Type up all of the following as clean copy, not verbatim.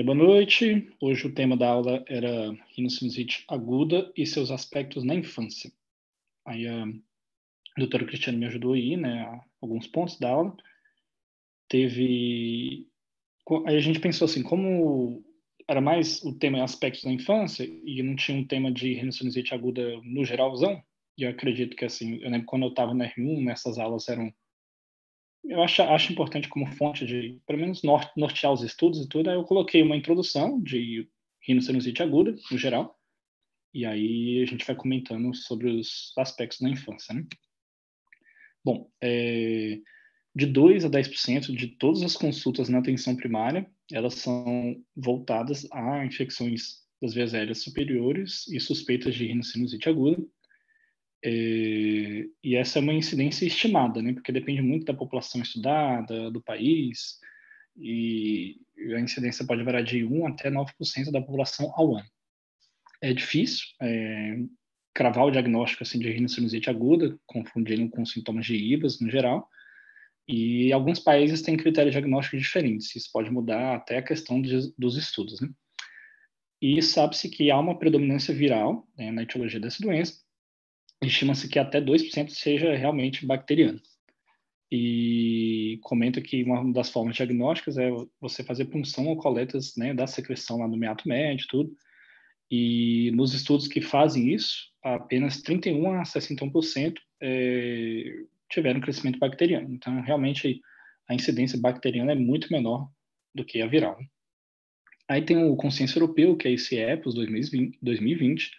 Boa noite. Hoje o tema da aula era rinocinusite aguda e seus aspectos na infância. Aí a doutora Cristiane me ajudou aí, né, a alguns pontos da aula. Aí a gente pensou assim, como era mais o tema aspectos na infância e não tinha um tema de rinocinusite aguda no geralzão, e eu acredito que assim, eu lembro quando eu estava na R1, nessas aulas eram. Eu acho importante como fonte de, pelo menos, nortear os estudos e tudo. Aí eu coloquei uma introdução de rinocinusite aguda, no geral, e aí a gente vai comentando sobre os aspectos na infância, né? Bom, de 2 a 10% de todas as consultas na atenção primária, elas são voltadas a infecções das vias aéreas superiores e suspeitas de rinocinusite aguda. E essa é uma incidência estimada, né? Porque depende muito da população estudada, do país, e a incidência pode variar de 1 até 9% da população ao ano. É difícil cravar o diagnóstico assim, de rinocinusite aguda, confundindo com sintomas de IBAS no geral, e alguns países têm critérios diagnósticos diferentes, isso pode mudar até a questão dos estudos, né? E sabe-se que há uma predominância viral, né, na etiologia dessa doença, estima-se que até 2% seja realmente bacteriano. E comenta que uma das formas diagnósticas é você fazer punção ou coletas, né, da secreção lá no meato médio, tudo. E nos estudos que fazem isso, apenas 31 a 61% tiveram crescimento bacteriano. Então, realmente, a incidência bacteriana é muito menor do que a viral. Aí tem o Consenso Europeu, que é esse EPOS 2020,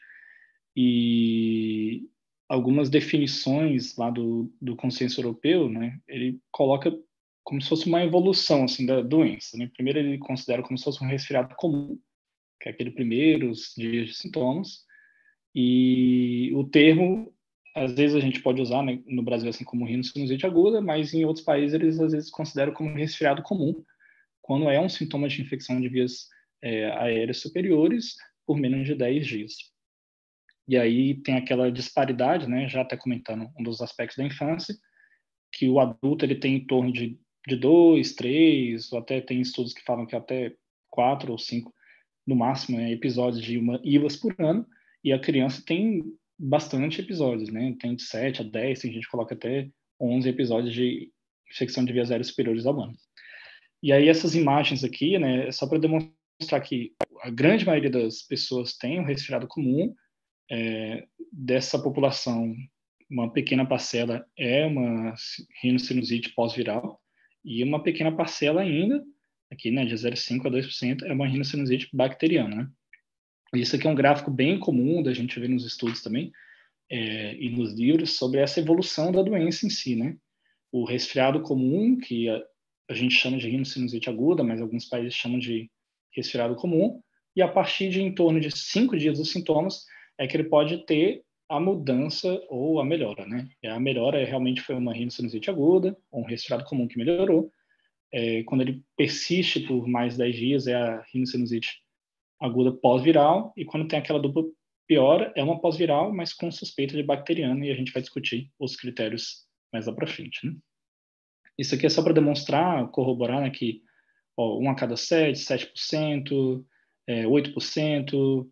e algumas definições lá do Consenso Europeu, né, ele coloca como se fosse uma evolução assim, da doença. Né? Primeiro, ele considera como se fosse um resfriado comum, que é aquele primeiros dias de sintomas, e o termo, às vezes a gente pode usar, né, no Brasil assim como rinocinusite aguda, mas em outros países eles às vezes consideram como resfriado comum, quando é um sintoma de infecção de vias aéreas superiores por menos de 10 dias. E aí tem aquela disparidade, né, já até comentando um dos aspectos da infância, que o adulto ele tem em torno de 2, 3, ou até tem estudos que falam que até 4 ou 5 no máximo, episódios de uma IVAS por ano, e a criança tem bastante episódios, né? Tem de 7 a 10, tem gente que coloca até 11 episódios de infecção de vias aéreas superiores ao ano. E aí essas imagens aqui, né, é só para demonstrar que a grande maioria das pessoas tem um resfriado comum, dessa população, uma pequena parcela é uma rinocinusite pós-viral, e uma pequena parcela ainda, aqui, né, de 0,5 a 2%, é uma rinocinusite bacteriana, né? Isso aqui é um gráfico bem comum da gente ver nos estudos também, e nos livros, sobre essa evolução da doença em si, né? O resfriado comum, que a gente chama de rinocinusite aguda, mas alguns países chamam de resfriado comum, e a partir de em torno de 5 dias dos sintomas, é que ele pode ter a mudança ou a melhora, né? E a melhora realmente foi uma rinocinusite aguda, ou um resfriado comum que melhorou. Quando ele persiste por mais 10 dias, é a rinocinusite aguda pós-viral, e quando tem aquela dupla piora, é uma pós-viral, mas com suspeita de bacteriana, e a gente vai discutir os critérios mais lá para frente, né? Isso aqui é só para demonstrar, corroborar, né, que 1 a cada 7, 7%, 8%,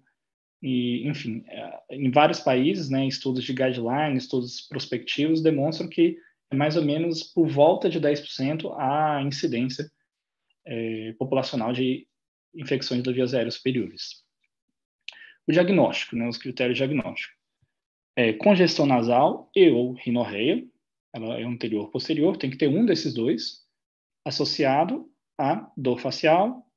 e, enfim, em vários países, né, estudos de guidelines, estudos prospectivos demonstram que é mais ou menos por volta de 10% a incidência populacional de infecções das vias aéreas superiores. O diagnóstico, né, os critérios diagnósticos. Congestão nasal e ou rinorreia, ela é anterior ou posterior, tem que ter um desses dois, associado a dor facial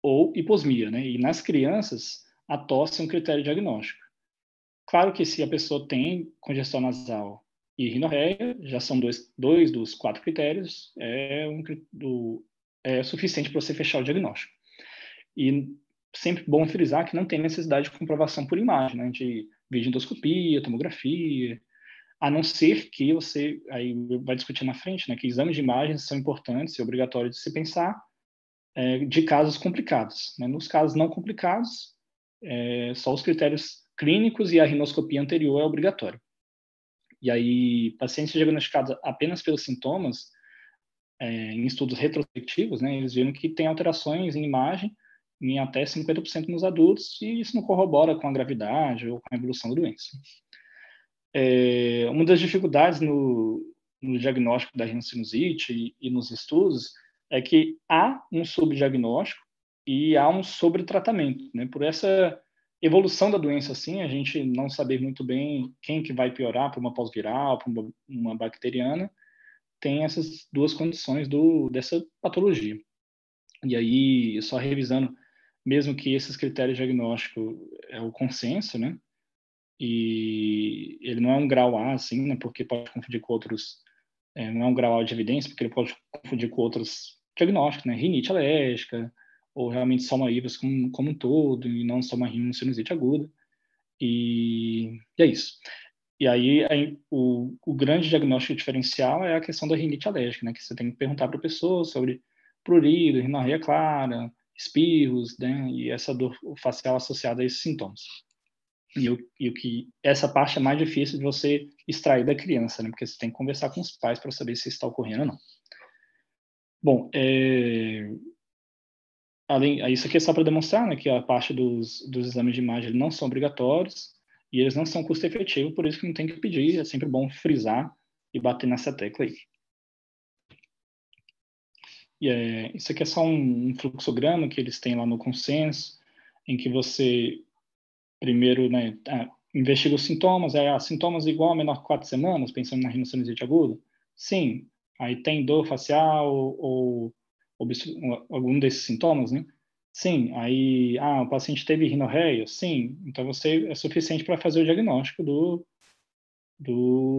ou hiposmia, né? E nas crianças, a tosse é um critério diagnóstico. Claro que se a pessoa tem congestão nasal e rinorreia, já são dois dos 4 critérios, é suficiente para você fechar o diagnóstico. E sempre bom frisar que não tem necessidade de comprovação por imagem, né? De videoendoscopia, tomografia, a não ser que você, aí vai discutir na frente, né, que exames de imagens são importantes e obrigatórios de se pensar de casos complicados. Né? Nos casos não complicados, só os critérios clínicos e a rinoscopia anterior é obrigatório. E aí, pacientes diagnosticados apenas pelos sintomas, em estudos retrospectivos, né, eles viram que tem alterações em imagem em até 50% nos adultos, e isso não corrobora com a gravidade ou com a evolução da doença. Uma das dificuldades no diagnóstico da rinocinusite e nos estudos é que há um subdiagnóstico e há um sobretratamento, né? Por essa evolução da doença, assim, a gente não saber muito bem quem que vai piorar para uma pós-viral, para uma bacteriana, tem essas duas condições dessa patologia. E aí, só revisando, mesmo que esses critérios diagnósticos é o consenso, né? E ele não é um grau A, assim, né? Porque pode confundir com outros, não é um grau A de evidência, porque ele pode confundir com outros diagnósticos, né? Rinite alérgica, ou realmente só uma IVAS como um todo, e não só uma rinocinusite aguda. E é isso. E aí o grande diagnóstico diferencial é a questão da rinite alérgica, né? Que você tem que perguntar para a pessoa sobre prurido, rinorreia clara, espirros, né? E essa dor facial associada a esses sintomas. E o que essa parte é mais difícil de você extrair da criança, né? Porque você tem que conversar com os pais para saber se está ocorrendo ou não. Bom, isso aqui é só para demonstrar, né, que a parte dos exames de imagem não são obrigatórios e eles não são custo-efetivo, por isso que não tem que pedir, é sempre bom frisar e bater nessa tecla aí. Isso aqui é só um fluxograma que eles têm lá no consenso, em que você primeiro, né, investiga os sintomas, sintomas igual a menor que 4 semanas, pensando na rinocinusite aguda? Sim. Aí tem dor facial ou algum desses sintomas, né? Sim. Aí, o paciente teve rinorreia? Sim. Então, é suficiente para fazer o diagnóstico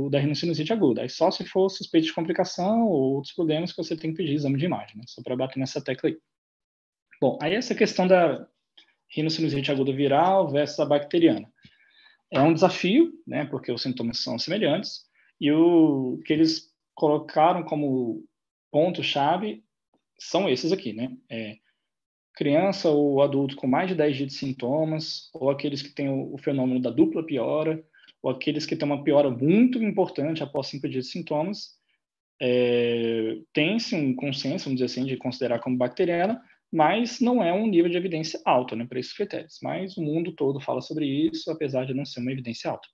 da rinocinusite aguda. Aí só se for suspeita de complicação ou outros problemas que você tem que pedir exame de imagem, né? Só para bater nessa tecla aí. Bom, aí essa questão da rinocinusite aguda viral versus a bacteriana. É um desafio, né, porque os sintomas são semelhantes, e o que eles colocaram como ponto-chave são esses aqui, né? Criança ou adulto com mais de 10 dias de sintomas, ou aqueles que têm o fenômeno da dupla piora, ou aqueles que têm uma piora muito importante após 5 dias de sintomas, tem-se um consenso, vamos dizer assim, de considerar como bacteriana, mas não é um nível de evidência alto, né, para esses critérios. Mas o mundo todo fala sobre isso, apesar de não ser uma evidência alta.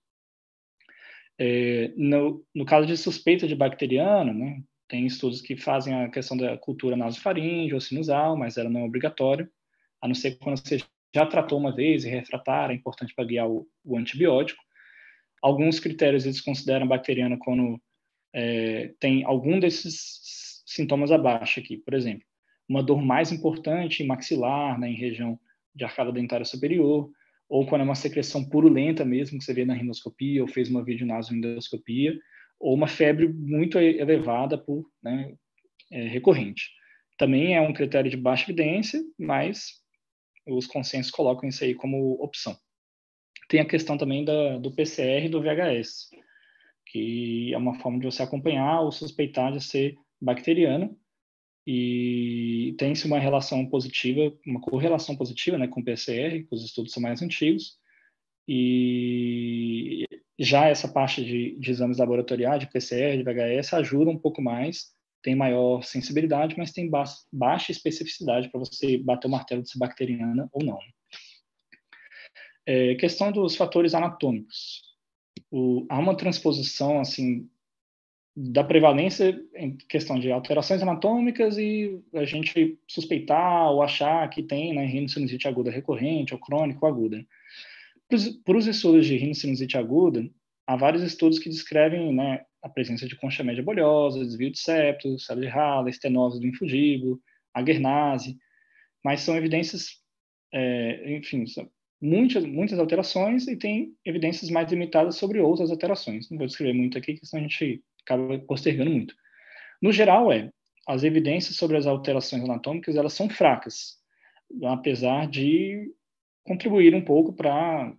No caso de suspeita de bacteriana, né, tem estudos que fazem a questão da cultura nasofaríngea ou sinusal, mas ela não é obrigatória, a não ser quando você já tratou uma vez e refratar, é importante para guiar o antibiótico. Alguns critérios eles consideram bacteriana quando tem algum desses sintomas abaixo aqui, por exemplo, uma dor mais importante em maxilar, né, em região de arcada dentária superior, ou quando é uma secreção purulenta mesmo, que você vê na rinoscopia, ou fez uma videonasoendoscopia, ou uma febre muito elevada recorrente. Também é um critério de baixa evidência, mas os consensos colocam isso aí como opção. Tem a questão também do PCR e do VHS, que é uma forma de você acompanhar ou suspeitar de ser bacteriano, e tem-se uma relação positiva, uma correlação positiva, né, com o PCR, que os estudos são mais antigos, e já essa parte de exames laboratoriais, de PCR, de VHS, ajuda um pouco mais, tem maior sensibilidade, mas tem baixa especificidade para você bater o martelo de ser bacteriana ou não. Questão dos fatores anatômicos. Há uma transposição, assim, da prevalência em questão de alterações anatômicas e a gente suspeitar ou achar que tem, né, rinocinusite aguda recorrente ou crônica ou aguda. Para os estudos de rinocinusite aguda, há vários estudos que descrevem, né, a presença de concha média bolhosa, desvio de septo, célula de Haller, estenose do linfodíbulo, aguernase, mas são evidências, enfim, são muitas alterações e tem evidências mais limitadas sobre outras alterações. Não vou descrever muito aqui, porque senão a gente acaba postergando muito. No geral, as evidências sobre as alterações anatômicas, elas são fracas, apesar de contribuir um pouco para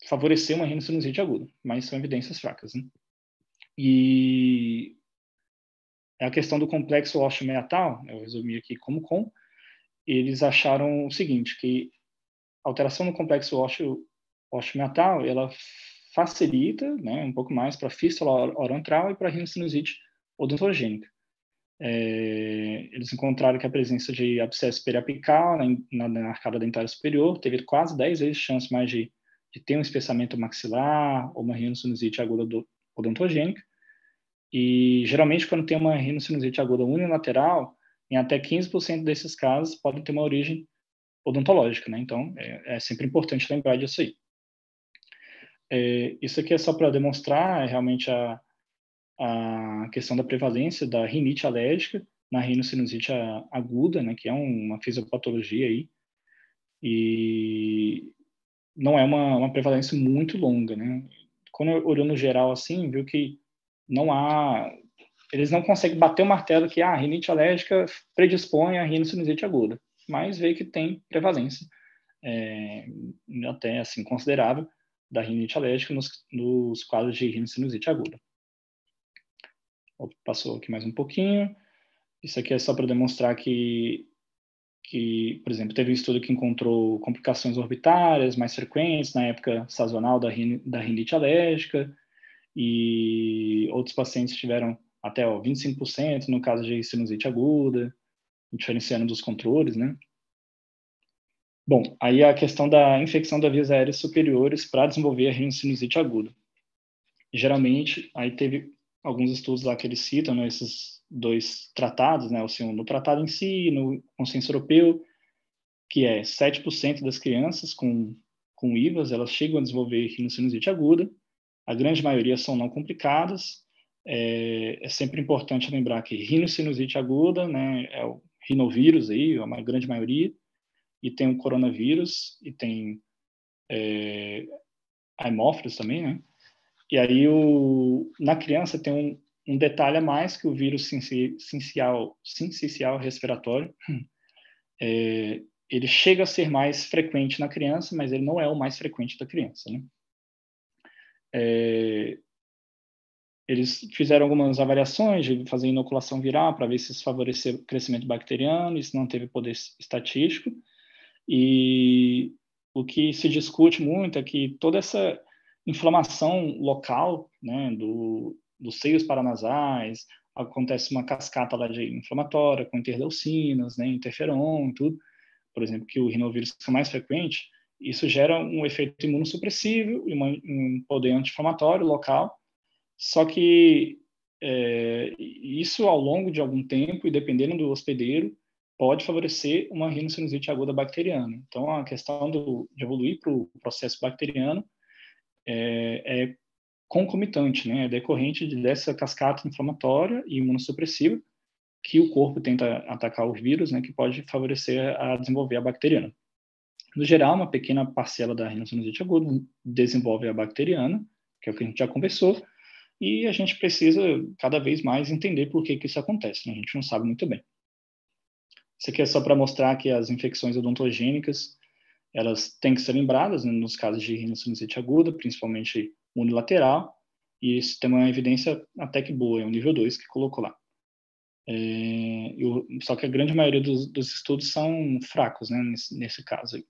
favorecer uma rinocinusite aguda, mas são evidências fracas, né? E a questão do complexo ósseo-meatal, eu resumi aqui como com, eles acharam o seguinte, que a alteração no complexo ósseo-meatal, ela facilita, né, um pouco mais para fístula orantral e para rinocinusite odontogênica. Eles encontraram que a presença de abscesso periapical na arcada dentária superior teve quase 10 vezes chance mais de ter um espessamento maxilar ou uma rinocinusite aguda odontogênica. E, geralmente, quando tem uma rinocinusite aguda unilateral, em até 15% desses casos podem ter uma origem odontológica, né? Então, é sempre importante lembrar disso aí. Isso aqui é só para demonstrar realmente a questão da prevalência da rinite alérgica na rinocinusite aguda, né, que é uma fisiopatologia aí, e não é uma prevalência muito longa, né? Quando olhou no geral assim, viu que eles não conseguem bater o martelo que a rinite alérgica predispõe à rinocinusite aguda, mas vê que tem prevalência até assim considerável da rinite alérgica nos quadros de rinocinusite aguda. Passou aqui mais um pouquinho. Isso aqui é só para demonstrar que, por exemplo, teve um estudo que encontrou complicações orbitárias mais frequentes na época sazonal da rinite alérgica, e outros pacientes tiveram até 25% no caso de sinusite aguda, diferenciando dos controles, né? Bom, aí a questão da infecção das vias aéreas superiores para desenvolver a rinocinusite aguda. Geralmente, aí teve alguns estudos lá que eles citam, né, esses dois tratados, né, assim, no tratado em si, no consenso europeu, que é 7% das crianças com IVAs, elas chegam a desenvolver rinocinusite aguda, a grande maioria são não complicadas. É sempre importante lembrar que rinocinusite aguda, né, é o rinovírus aí, é uma grande maioria, e tem o coronavírus, e tem a hemófilos também, né? E aí, na criança, tem um detalhe a mais, que o vírus sincicial respiratório, ele chega a ser mais frequente na criança, mas ele não é o mais frequente da criança, né? Eles fizeram algumas avaliações de fazer inoculação viral para ver se isso favorecia o crescimento bacteriano, isso não teve poder estatístico, e o que se discute muito é que toda essa inflamação local, né, dos seios paranasais, acontece uma cascata lá de inflamatória com interdeucinas, né, interferon, tudo, por exemplo, que o rinovírus é mais frequente, isso gera um efeito imunossupressivo e um poder anti-inflamatório local, só que isso ao longo de algum tempo, e dependendo do hospedeiro, pode favorecer uma rinocinusite aguda bacteriana. Então, a questão de evoluir para o processo bacteriano é concomitante, né? É decorrente dessa cascata inflamatória e imunossupressiva que o corpo tenta atacar o vírus, né? Que pode favorecer a desenvolver a bacteriana. No geral, uma pequena parcela da rinocinusite aguda desenvolve a bacteriana, que é o que a gente já conversou, e a gente precisa cada vez mais entender por que isso acontece, né? A gente não sabe muito bem. Isso aqui é só para mostrar que as infecções odontogênicas, elas têm que ser lembradas, né, nos casos de rinocinusite aguda, principalmente unilateral, e isso tem uma evidência até que boa, é o nível 2 que colocou lá. Só que a grande maioria dos estudos são fracos, né, nesse caso aí.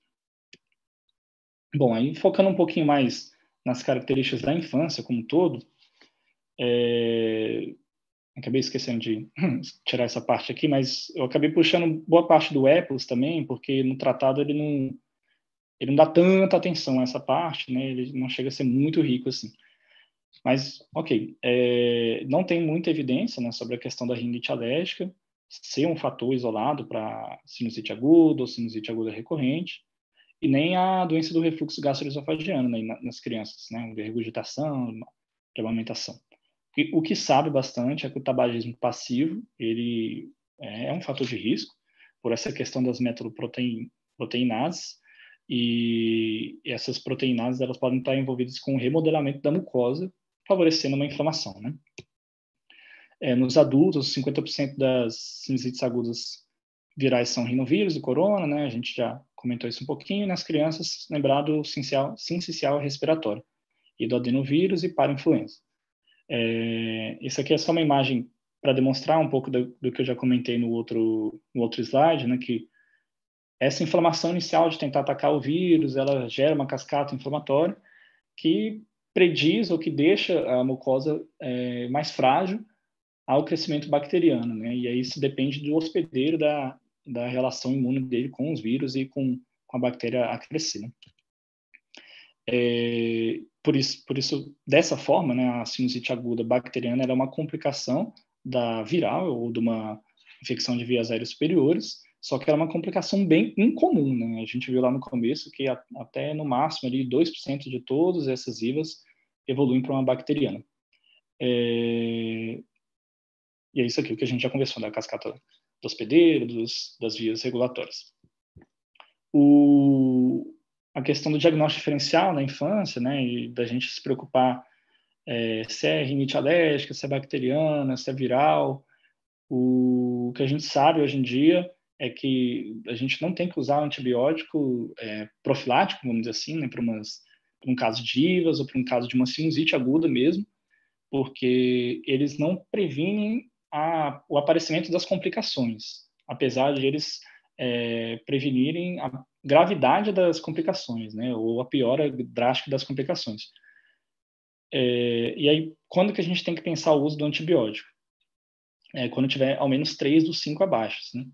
Bom, aí focando um pouquinho mais nas características da infância como um todo, acabei esquecendo de tirar essa parte aqui, mas eu acabei puxando boa parte do EPOS também, porque no tratado ele não dá tanta atenção a essa parte, né? Ele não chega a ser muito rico assim. Mas, ok, não tem muita evidência, né, sobre a questão da rinite alérgica ser um fator isolado para sinusite aguda ou sinusite aguda recorrente, e nem a doença do refluxo gastroesofagiano, né, nas crianças, né, regurgitação, amamentação. O que sabe bastante é que o tabagismo passivo ele é um fator de risco por essa questão das metaloproteinases, e essas proteinases elas podem estar envolvidas com o remodelamento da mucosa, favorecendo uma inflamação, né? Nos adultos, 50% das sinusites agudas virais são rinovírus e corona, né? A gente já comentou isso um pouquinho. Nas crianças, lembrado sincicial respiratório, e do adenovírus e parainfluenza. Isso aqui é só uma imagem para demonstrar um pouco do que eu já comentei no outro slide, né, que essa inflamação inicial de tentar atacar o vírus, ela gera uma cascata inflamatória que prediz ou que deixa a mucosa mais frágil ao crescimento bacteriano, né? E aí isso depende do hospedeiro, da relação imune dele com os vírus e com a bactéria a crescer, né? Por isso, dessa forma, né, a sinusite aguda bacteriana é uma complicação da viral ou de uma infecção de vias aéreas superiores, só que ela é uma complicação bem incomum, né? A gente viu lá no começo que até no máximo ali 2% de todas essas IVAs evoluem para uma bacteriana. E é isso aqui que a gente já conversou, da cascata do hospedeiro, das vias regulatórias. A questão do diagnóstico diferencial na infância, né, e da gente se preocupar se é rinite alérgica, se é bacteriana, se é viral. O que a gente sabe hoje em dia é que a gente não tem que usar antibiótico profilático, vamos dizer assim, né, para um caso de IVAs ou para um caso de uma sinusite aguda mesmo, porque eles não previnem o aparecimento das complicações, apesar de eles prevenirem a gravidade das complicações, né, ou a piora drástica das complicações. E aí, quando que a gente tem que pensar o uso do antibiótico? Quando tiver ao menos 3 dos 5 abaixo, né?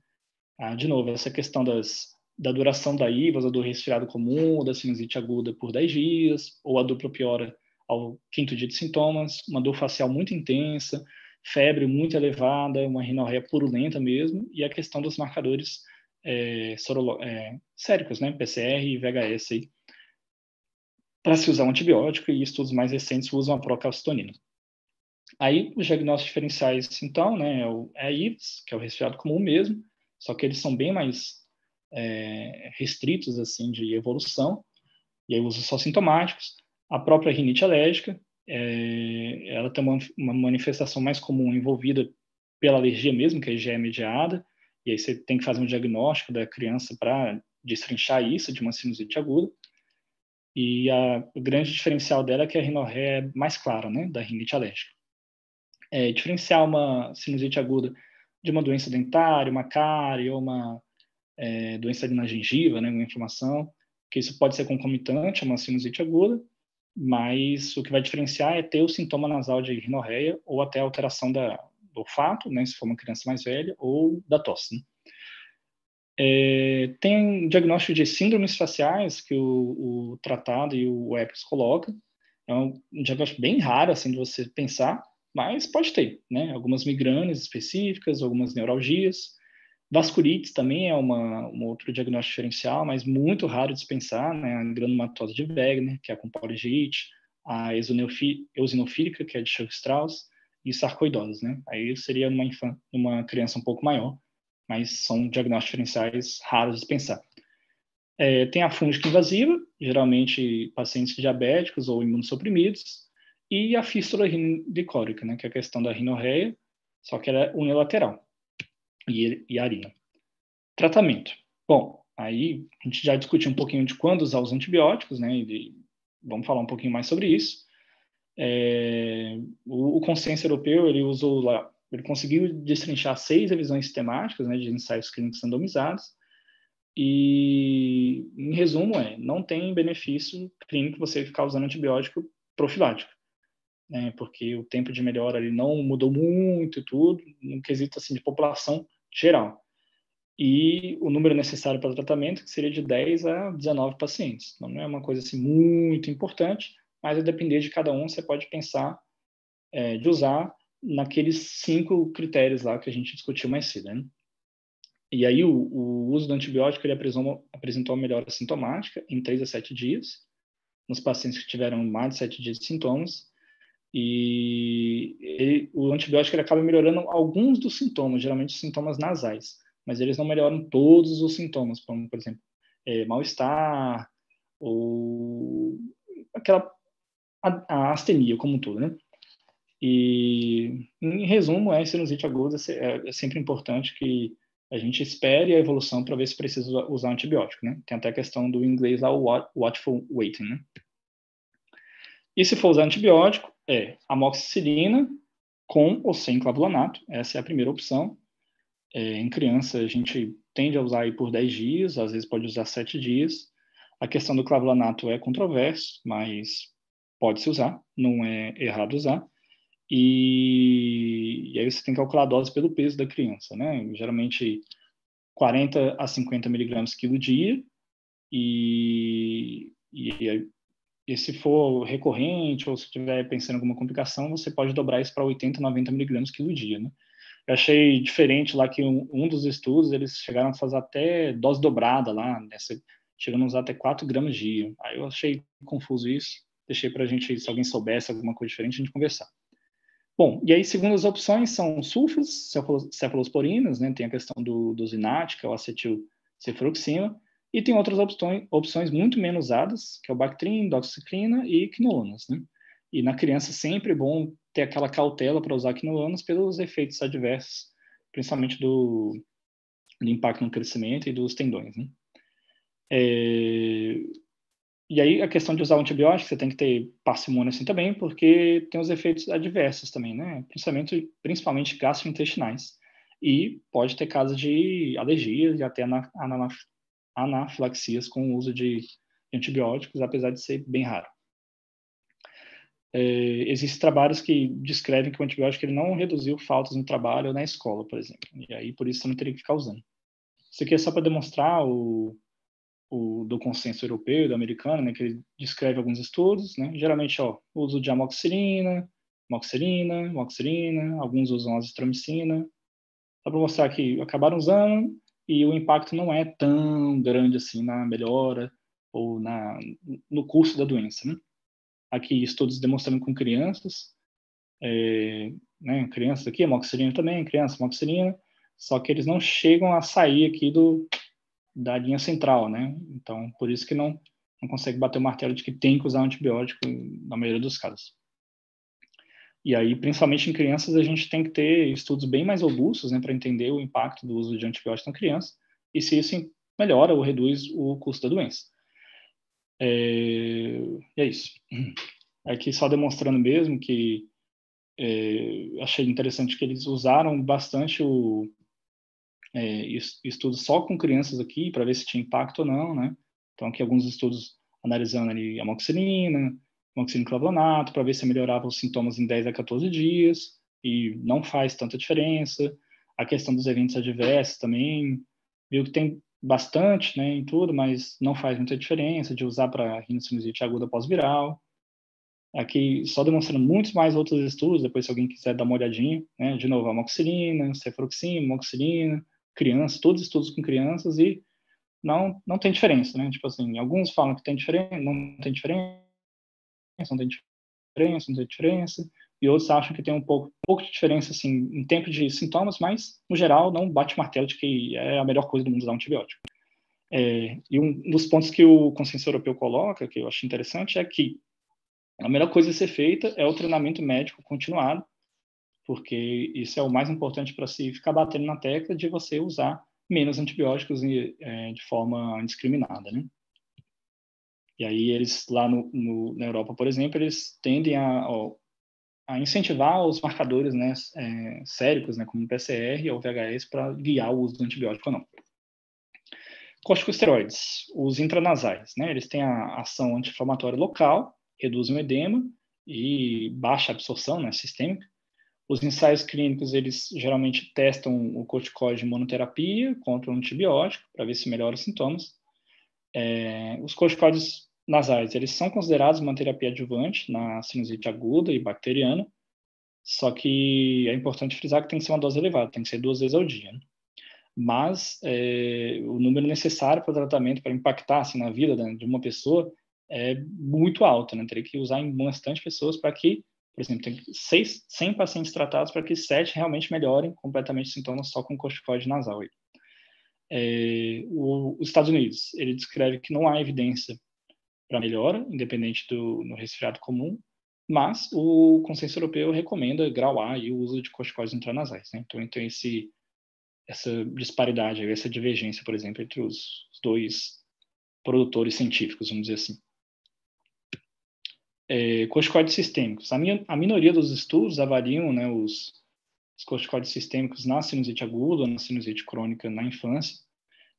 De novo, essa questão da duração da IVAS, ou do resfriado comum, ou da sinusite aguda por 10 dias, ou a dupla piora ao 5º dia de sintomas, uma dor facial muito intensa, febre muito elevada, uma rinorreia purulenta mesmo, e a questão dos marcadores séricos, né, PCR e VHS, aí, para se usar um antibiótico, e estudos mais recentes usam a procalcitonina. Aí, os diagnósticos diferenciais, então, né, é a IVAS, que é o resfriado comum mesmo, só que eles são bem mais restritos, assim, de evolução, e aí usos só sintomáticos. A própria rinite alérgica, ela tem uma manifestação mais comum envolvida pela alergia mesmo, que já é mediada, e aí você tem que fazer um diagnóstico da criança para destrinchar isso de uma sinusite aguda. E o grande diferencial dela é que a rinorreia é mais clara, né, da rinite alérgica. Diferenciar uma sinusite aguda de uma doença dentária, uma cárie ou uma doença ali na gengiva, né, uma inflamação, que isso pode ser concomitante a uma sinusite aguda, mas o que vai diferenciar é ter o sintoma nasal de rinorreia ou até a alteração do olfato, né, se for uma criança mais velha, ou da tosse, né? Tem diagnóstico de síndromes faciais que o tratado e o EPIS colocam. É um diagnóstico bem raro, assim, de você pensar, mas pode ter, né? Algumas migrânias específicas, algumas neuralgias. Vasculites também é um outro diagnóstico diferencial, mas muito raro de se pensar, né? A granulomatose de Wegener, que é com poligite, a eosinofílica, que é de Churg-Strauss, e sarcoidoses, né? Aí seria numa criança um pouco maior, mas são diagnósticos diferenciais raros de pensar. Tem a fúngica invasiva, geralmente pacientes diabéticos ou imunossuprimidos, e a fístula licórica, né, que é a questão da rinorreia, só que ela é unilateral, e arina. Tratamento. Bom, aí a gente já discutiu um pouquinho de quando usar os antibióticos, né, vamos falar um pouquinho mais sobre isso. O consenso europeu, ele conseguiu destrinchar 6 revisões sistemáticas, né, de ensaios clínicos randomizados, e, em resumo, não tem benefício clínico você ficar usando antibiótico profilático, né, porque o tempo de melhora ali não mudou muito e tudo, no quesito assim, de população geral. E o número necessário para o tratamento que seria de 10 a 19 pacientes. Então, não é uma coisa assim muito importante, mas a depender de cada um, você pode pensar de usar naqueles 5 critérios lá que a gente discutiu mais cedo, né? E aí o uso do antibiótico ele apresentou uma melhora sintomática em 3 a 7 dias, nos pacientes que tiveram mais de 7 dias de sintomas, e o antibiótico ele acaba melhorando alguns dos sintomas, geralmente sintomas nasais, mas eles não melhoram todos os sintomas, como, por exemplo, mal-estar, ou a astenia como um todo, né? E, em resumo, a sinusite aguda é sempre importante que a gente espere a evolução para ver se precisa usar antibiótico, né? Tem até a questão do inglês lá, o watchful waiting, né? E se for usar antibiótico, amoxicilina com ou sem clavulanato. Essa é a primeira opção. Em criança, a gente tende a usar aí por 10 dias, às vezes pode usar 7 dias. A questão do clavulanato é controverso, mas pode-se usar, não é errado usar. e aí você tem que calcular a dose pelo peso da criança, né? Geralmente 40 a 50 miligramas quilo dia, e se for recorrente ou se estiver pensando em alguma complicação, você pode dobrar isso para 80, 90 miligramas quilo dia, né? Eu achei diferente lá que um dos estudos, eles chegaram a fazer até dose dobrada lá, né? Chegando a usar até 4 gramas dia. Aí eu achei confuso isso, deixei para a gente, se alguém soubesse alguma coisa diferente, a gente conversar. Bom, e aí, segundo as opções, são sulfos, cefalosporinas, né? Tem a questão do Zinat, que é o acetilcefuroxima, e tem outras opções muito menos usadas, que é o Bactrim, doxiciclina e quinolonas, né? E na criança sempre é bom ter aquela cautela para usar quinolonas pelos efeitos adversos, principalmente do impacto no crescimento e dos tendões, né? E aí, a questão de usar o antibiótico, você tem que ter parcimônia assim também, porque tem os efeitos adversos também, né? Principalmente gastrointestinais. E pode ter casos de alergias e até anafilaxias com o uso de antibióticos, apesar de ser bem raro. Existem trabalhos que descrevem que o antibiótico ele não reduziu faltas no trabalho ou na escola, por exemplo. E aí, por isso, você não teria que ficar usando. Isso aqui é só para demonstrar do consenso europeu e do americano, né, que ele descreve alguns estudos, né, geralmente, o uso de amoxicilina, alguns usam azitromicina, só para mostrar que acabaram usando e o impacto não é tão grande assim na melhora ou no curso da doença, né. Aqui, estudos demonstrando com crianças, né, crianças aqui, amoxicilina também, criança, amoxicilina, só que eles não chegam a sair aqui da linha central, né? Então, por isso que não consegue bater o martelo de que tem que usar antibiótico na maioria dos casos. E aí, principalmente em crianças, a gente tem que ter estudos bem mais robustos, né, para entender o impacto do uso de antibióticos na criança e se isso melhora ou reduz o custo da doença. E é isso. Aqui só demonstrando mesmo que achei interessante que eles usaram bastante estudos só com crianças aqui para ver se tinha impacto ou não, né? Então aqui alguns estudos analisando ali amoxicilina, amoxicilina clavulonato, para ver se melhorava os sintomas em 10 a 14 dias, e não faz tanta diferença. A questão dos eventos adversos também, viu que tem bastante, né, em tudo, mas não faz muita diferença de usar para rinocinusite aguda pós-viral. Aqui só demonstrando muitos mais outros estudos, depois se alguém quiser dar uma olhadinha, né, de novo, amoxicilina, cefuroxima, amoxicilina, crianças, todos estudos com crianças, e não tem diferença, né? Tipo assim, alguns falam que tem diferença, não tem diferença, não tem diferença, não tem diferença, e outros acham que tem um pouco de diferença, assim, em tempo de sintomas, mas, no geral, não bate o martelo de que é a melhor coisa do mundo usar um antibiótico. E um dos pontos que o consenso europeu coloca, que eu acho interessante, é que a melhor coisa a ser feita é o treinamento médico continuado, porque isso é o mais importante para se ficar batendo na tecla de você usar menos antibióticos de forma indiscriminada, né? E aí eles, lá na Europa, por exemplo, eles tendem a incentivar os marcadores, né, séricos, né, como o PCR ou o VHS, para guiar o uso do antibiótico ou não. Corticosteroides, os intranasais, né, eles têm a ação anti-inflamatória local, reduzem o edema e baixa a absorção, né, sistêmica. Os ensaios clínicos, eles geralmente testam o corticoide de monoterapia contra um antibiótico, para ver se melhora os sintomas. Os corticoides nasais, eles são considerados uma terapia adjuvante na sinusite aguda e bacteriana, só que é importante frisar que tem que ser uma dose elevada, tem que ser 2 vezes ao dia, né? Mas o número necessário para o tratamento, para impactar assim, na vida de uma pessoa, é muito alto, né? Teria que usar em bastante pessoas para que, por exemplo, tem 100 pacientes tratados para que 7 realmente melhorem completamente os sintomas só com corticoide nasal. Os Estados Unidos, ele descreve que não há evidência para melhora, independente no resfriado comum, mas o consenso europeu recomenda grau A e o uso de corticoides intranasais, né? Então tem essa disparidade, essa divergência, por exemplo, entre os dois produtores científicos, vamos dizer assim. Corticoides sistêmicos. A minoria dos estudos avaliam, né, os corticoides sistêmicos na sinusite aguda ou na sinusite crônica na infância,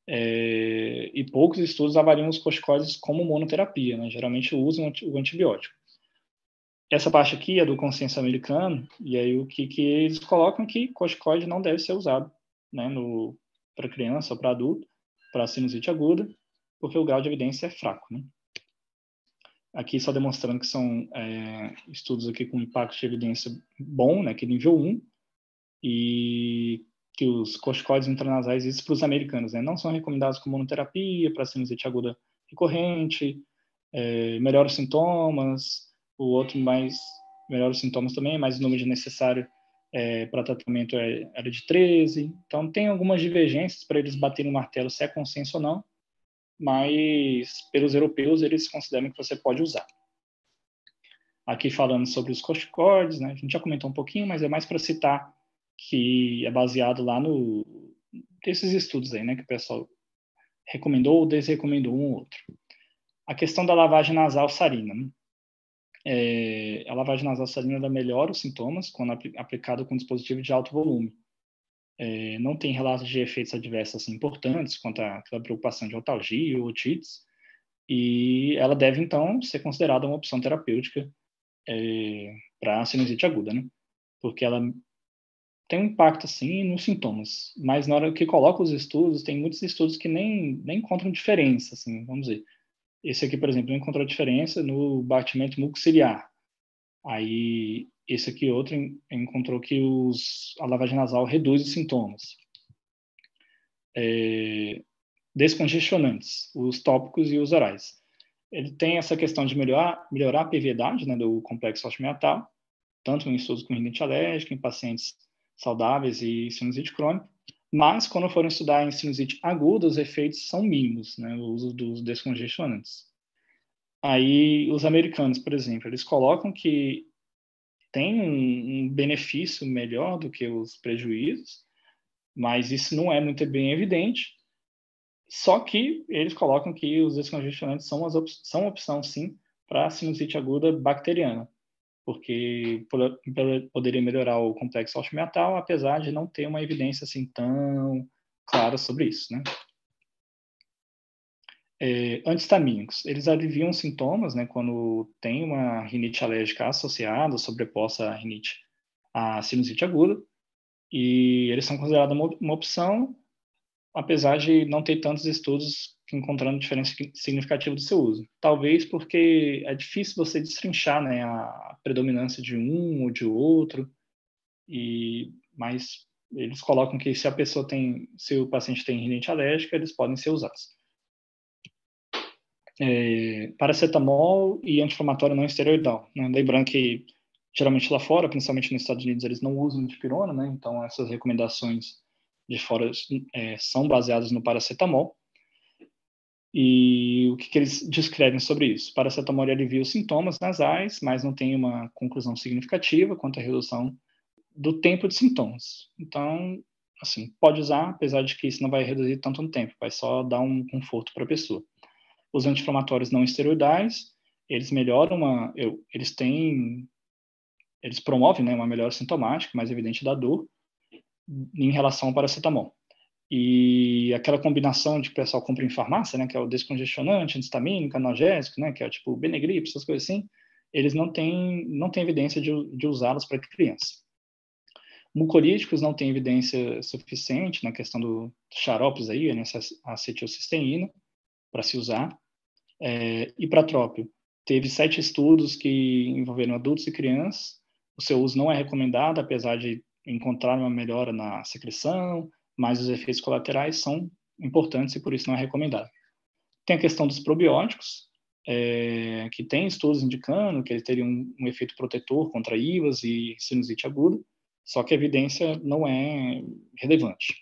e poucos estudos avaliam os corticoides como monoterapia, né? Geralmente usam o antibiótico. Essa parte aqui é do consenso americano, e aí o que eles colocam é que corticoide não deve ser usado, né, para criança ou para adulto, para sinusite aguda, porque o grau de evidência é fraco, né? Aqui só demonstrando que são estudos aqui com impacto de evidência bom, né, que nível 1, e que os corticoides intranasais, isso para os americanos, né, não são recomendados como monoterapia para sinusite aguda recorrente, melhora os sintomas, o outro mais melhora os sintomas também, mas o número de necessário para tratamento era de 13. Então, tem algumas divergências para eles baterem o martelo se é consenso ou não, mas pelos europeus eles consideram que você pode usar. Aqui falando sobre os corticoides, né? A gente já comentou um pouquinho, mas é mais para citar que é baseado lá desses estudos aí, né, que o pessoal recomendou ou desrecomendou um ou outro. A questão da lavagem nasal salina, né? A lavagem nasal salina melhora os sintomas quando aplicada com dispositivo de alto volume. Não tem relatos de efeitos adversos assim, importantes quanto àquela preocupação de otalgia ou otites, e ela deve, então, ser considerada uma opção terapêutica para sinusite aguda, né? Porque ela tem um impacto, assim, nos sintomas, mas na hora que coloca os estudos, tem muitos estudos que nem encontram diferença, assim, vamos dizer. Esse aqui, por exemplo, não encontrou diferença no batimento mucociliar. Aí, esse aqui outro encontrou que a lavagem nasal reduz os sintomas. Descongestionantes, os tópicos e os orais. Ele tem essa questão de melhorar a piviedade, né, do complexo osteomiatal, tanto em estudos com rinite alérgica, em pacientes saudáveis e sinusite crônica, mas quando forem estudar em sinusite aguda, os efeitos são mínimos, né, o uso dos descongestionantes. Aí, os americanos, por exemplo, eles colocam que tem um benefício melhor do que os prejuízos, mas isso não é muito bem evidente. Só que eles colocam que os descongestionantes são opção, sim, para sinusite aguda bacteriana, porque poderia melhorar o complexo osteomiatal, apesar de não ter uma evidência assim tão clara sobre isso, né? Antihistamínicos, eles aliviam sintomas, né, quando tem uma rinite alérgica associada, sobreposta à rinite, à sinusite aguda, e eles são considerados uma opção, apesar de não ter tantos estudos encontrando diferença significativa do seu uso. Talvez porque é difícil você destrinchar, né, a predominância de um ou de outro, mas eles colocam que se o paciente tem rinite alérgica, eles podem ser usados. Paracetamol e anti-inflamatório não esteroidal, né? Lembrando que geralmente lá fora, principalmente nos Estados Unidos, eles não usam dipirona, né? Então essas recomendações de fora são baseadas no paracetamol. E o que eles descrevem sobre isso? Paracetamol alivia os sintomas nasais, mas não tem uma conclusão significativa quanto à redução do tempo de sintomas. Então, assim, pode usar, apesar de que isso não vai reduzir tanto no tempo, vai só dar um conforto para a pessoa. Os anti-inflamatórios não esteroidais, eles melhoram eles promovem, né, uma melhora sintomática, mais evidente da dor, em relação ao paracetamol. E aquela combinação de que o pessoal compra em farmácia, né, que é o descongestionante, antihistamínico, analgésico, né, que é tipo Benegrip, essas coisas assim, eles não têm evidência de usá-los para criança. Mucoríticos não têm evidência suficiente na questão do xaropes aí, né, acetilcisteína, para se usar. Hipratrópio. Teve 7 estudos que envolveram adultos e crianças. O seu uso não é recomendado, apesar de encontrar uma melhora na secreção, mas os efeitos colaterais são importantes e por isso não é recomendado. Tem a questão dos probióticos, que tem estudos indicando que ele teria um efeito protetor contra IVAs e sinusite aguda, só que a evidência não é relevante.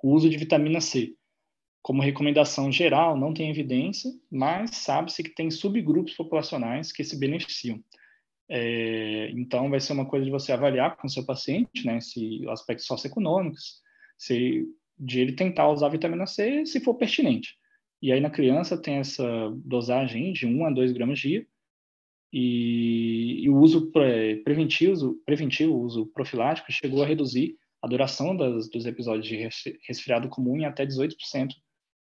O uso de vitamina C, como recomendação geral, não tem evidência, mas sabe-se que tem subgrupos populacionais que se beneficiam. Então, vai ser uma coisa de você avaliar com o seu paciente, né, se aspectos socioeconômicos, de ele tentar usar a vitamina C, se for pertinente. E aí, na criança, tem essa dosagem de 1 a 2 gramas dia, e o uso preventivo, o uso profilático, chegou a reduzir a duração dos episódios de resfriado comum em até 18%,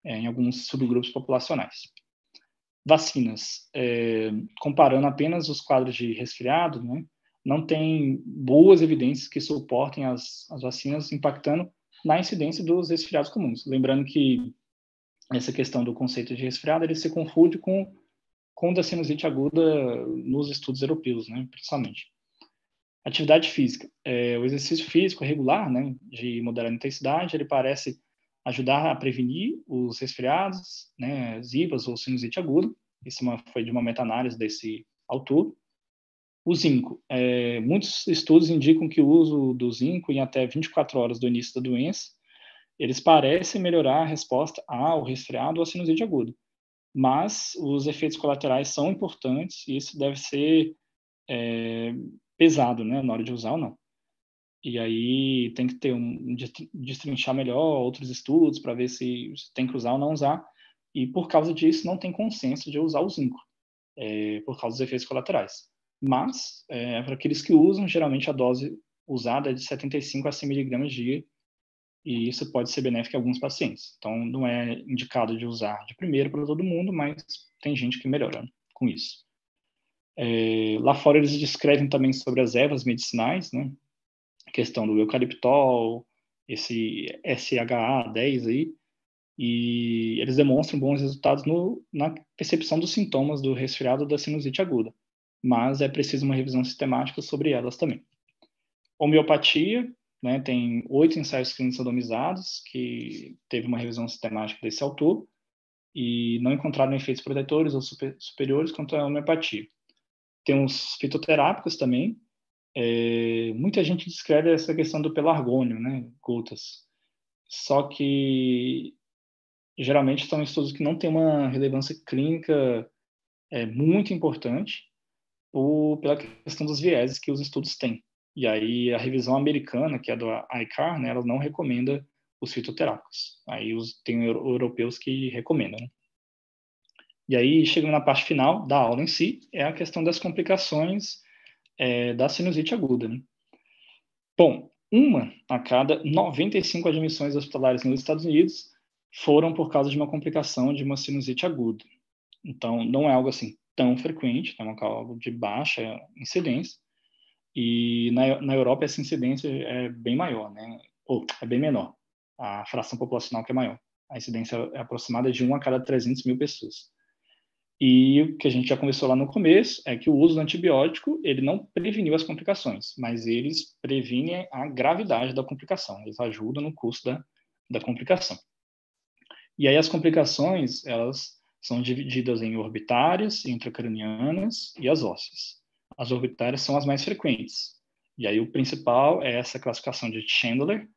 em alguns subgrupos populacionais. Vacinas. Comparando apenas os quadros de resfriado, né, não tem boas evidências que suportem as vacinas impactando na incidência dos resfriados comuns. Lembrando que essa questão do conceito de resfriado, ele se confunde com da sinusite aguda nos estudos europeus, né, principalmente. Atividade física. O exercício físico regular, né, de moderada intensidade, ele parece ajudar a prevenir os resfriados, né, zibas ou sinusite aguda. Isso foi de uma meta-análise desse autor. O zinco. Muitos estudos indicam que o uso do zinco em até 24 horas do início da doença, eles parecem melhorar a resposta ao resfriado ou à sinusite aguda. Mas os efeitos colaterais são importantes e isso deve ser pesado, né, na hora de usar ou não. E aí tem que ter destrinchar melhor outros estudos para ver se tem que usar ou não usar. E por causa disso não tem consenso de usar o zinco, por causa dos efeitos colaterais. Mas, para aqueles que usam, geralmente a dose usada é de 75 a 100 miligramas dia, e isso pode ser benéfico em alguns pacientes. Então, não é indicado de usar de primeira para todo mundo, mas tem gente que melhora com isso. Lá fora eles descrevem também sobre as ervas medicinais, né? A questão do eucaliptol, esse SHA-10 aí, e eles demonstram bons resultados na percepção dos sintomas do resfriado da sinusite aguda, mas é preciso uma revisão sistemática sobre elas também. Homeopatia, né, tem 8 ensaios clínicos randomizados, que teve uma revisão sistemática desse autor, e não encontraram efeitos protetores ou superiores quanto à homeopatia. Tem os fitoterápicos também. Muita gente descreve essa questão do pelargônio, né, gotas. Só que geralmente são estudos que não têm uma relevância clínica muito importante pela questão dos vieses que os estudos têm. E aí a revisão americana, que é do ICAR, né, ela não recomenda os fitoterápicos. Aí tem europeus que recomendam, né? E aí, chegando na parte final da aula em si, é a questão das complicações da sinusite aguda, né? Bom, uma a cada 95 admissões hospitalares nos Estados Unidos foram por causa de uma complicação de uma sinusite aguda. Então, não é algo assim tão frequente, é algo de baixa incidência. E na Europa essa incidência é bem maior, né? Ou é bem menor. A fração populacional que é maior. A incidência é aproximada de 1 a cada 300 mil pessoas. E o que a gente já conversou lá no começo é que o uso do antibiótico, ele não preveniu as complicações, mas eles previnem a gravidade da complicação, eles ajudam no curso da complicação. E aí as complicações, elas são divididas em orbitárias, intracranianas e as ósseas. As orbitárias são as mais frequentes. E aí o principal é essa classificação de Chandler,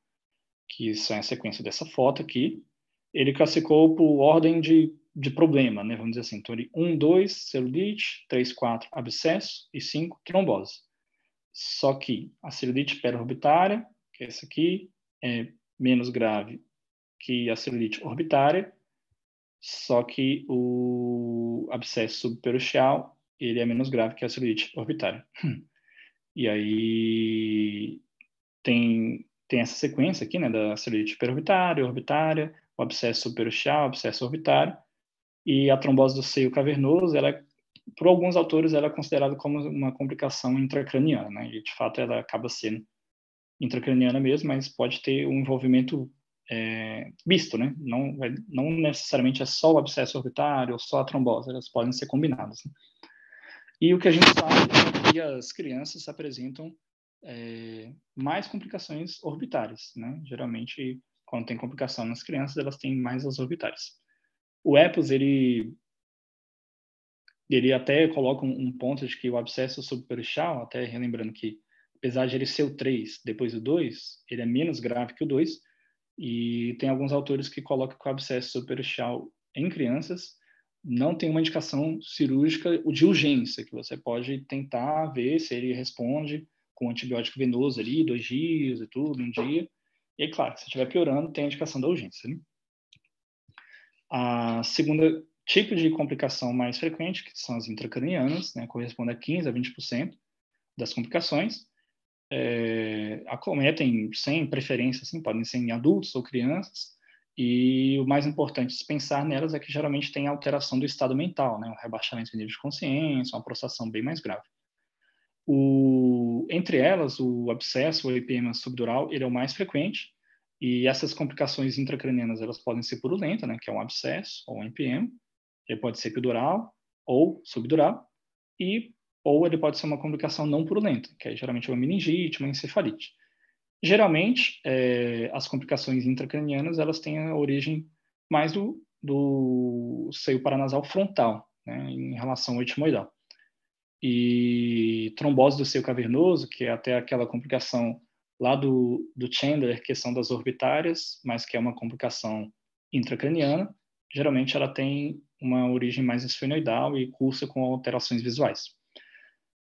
que são a sequência dessa foto aqui. Ele classificou por ordem de problema, né? Vamos dizer assim. Então, 1, 2, celulite, 3, 4, abscesso e 5, trombose. Só que a celulite periorbitária, que é essa aqui, é menos grave que a celulite orbitária, só que o abscesso subperiosteal, ele é menos grave que a celulite orbitária. E aí tem essa sequência aqui, né, da celulite periorbitária, orbitária, o abscesso subperiosteal, o abscesso orbitário, e a trombose do seio cavernoso, por alguns autores, ela é considerada como uma complicação intracraniana, né, e de fato ela acaba sendo intracraniana mesmo, mas pode ter um envolvimento misto, né, não necessariamente é só o abscesso orbitário ou só a trombose, elas podem ser combinadas, né? E o que a gente sabe é que as crianças apresentam mais complicações orbitárias, né? Geralmente, quando tem complicação nas crianças, elas têm mais as orbitárias. O EPOS, ele até coloca um ponto de que o abscesso subperiosteal, até relembrando que, apesar de ele ser o 3 depois do 2, ele é menos grave que o 2, e tem alguns autores que colocam que o abscesso subperiosteal em crianças não tem uma indicação cirúrgica de urgência, que você pode tentar ver se ele responde com antibiótico venoso ali, 2 dias e tudo, 1 dia. E aí, claro, se estiver piorando, tem a indicação da urgência, né? A segunda tipo de complicação mais frequente, que são as intracranianas, né, corresponde a 15 a 20% das complicações. Acometem sem preferência, assim, podem ser em adultos ou crianças, E o mais importante de pensar nelas é que geralmente tem alteração do estado mental, né? Um rebaixamento do nível de consciência, uma prostração bem mais grave. Entre elas, o abscesso, o EPM subdural, ele é o mais frequente, e essas complicações intracranianas, elas podem ser purulentas, né, que é um abscesso ou um EPM, ele pode ser epidural ou subdural, ou ele pode ser uma complicação não purulenta, que é geralmente uma meningite, uma encefalite. Geralmente, as complicações intracranianas, elas têm a origem mais do seio paranasal frontal, né, em relação ao etimoidal. E trombose do seio cavernoso, que é até aquela complicação lá do Chandler, questão das orbitárias, mas que é uma complicação intracraniana, geralmente ela tem uma origem mais esfenoidal e cursa com alterações visuais.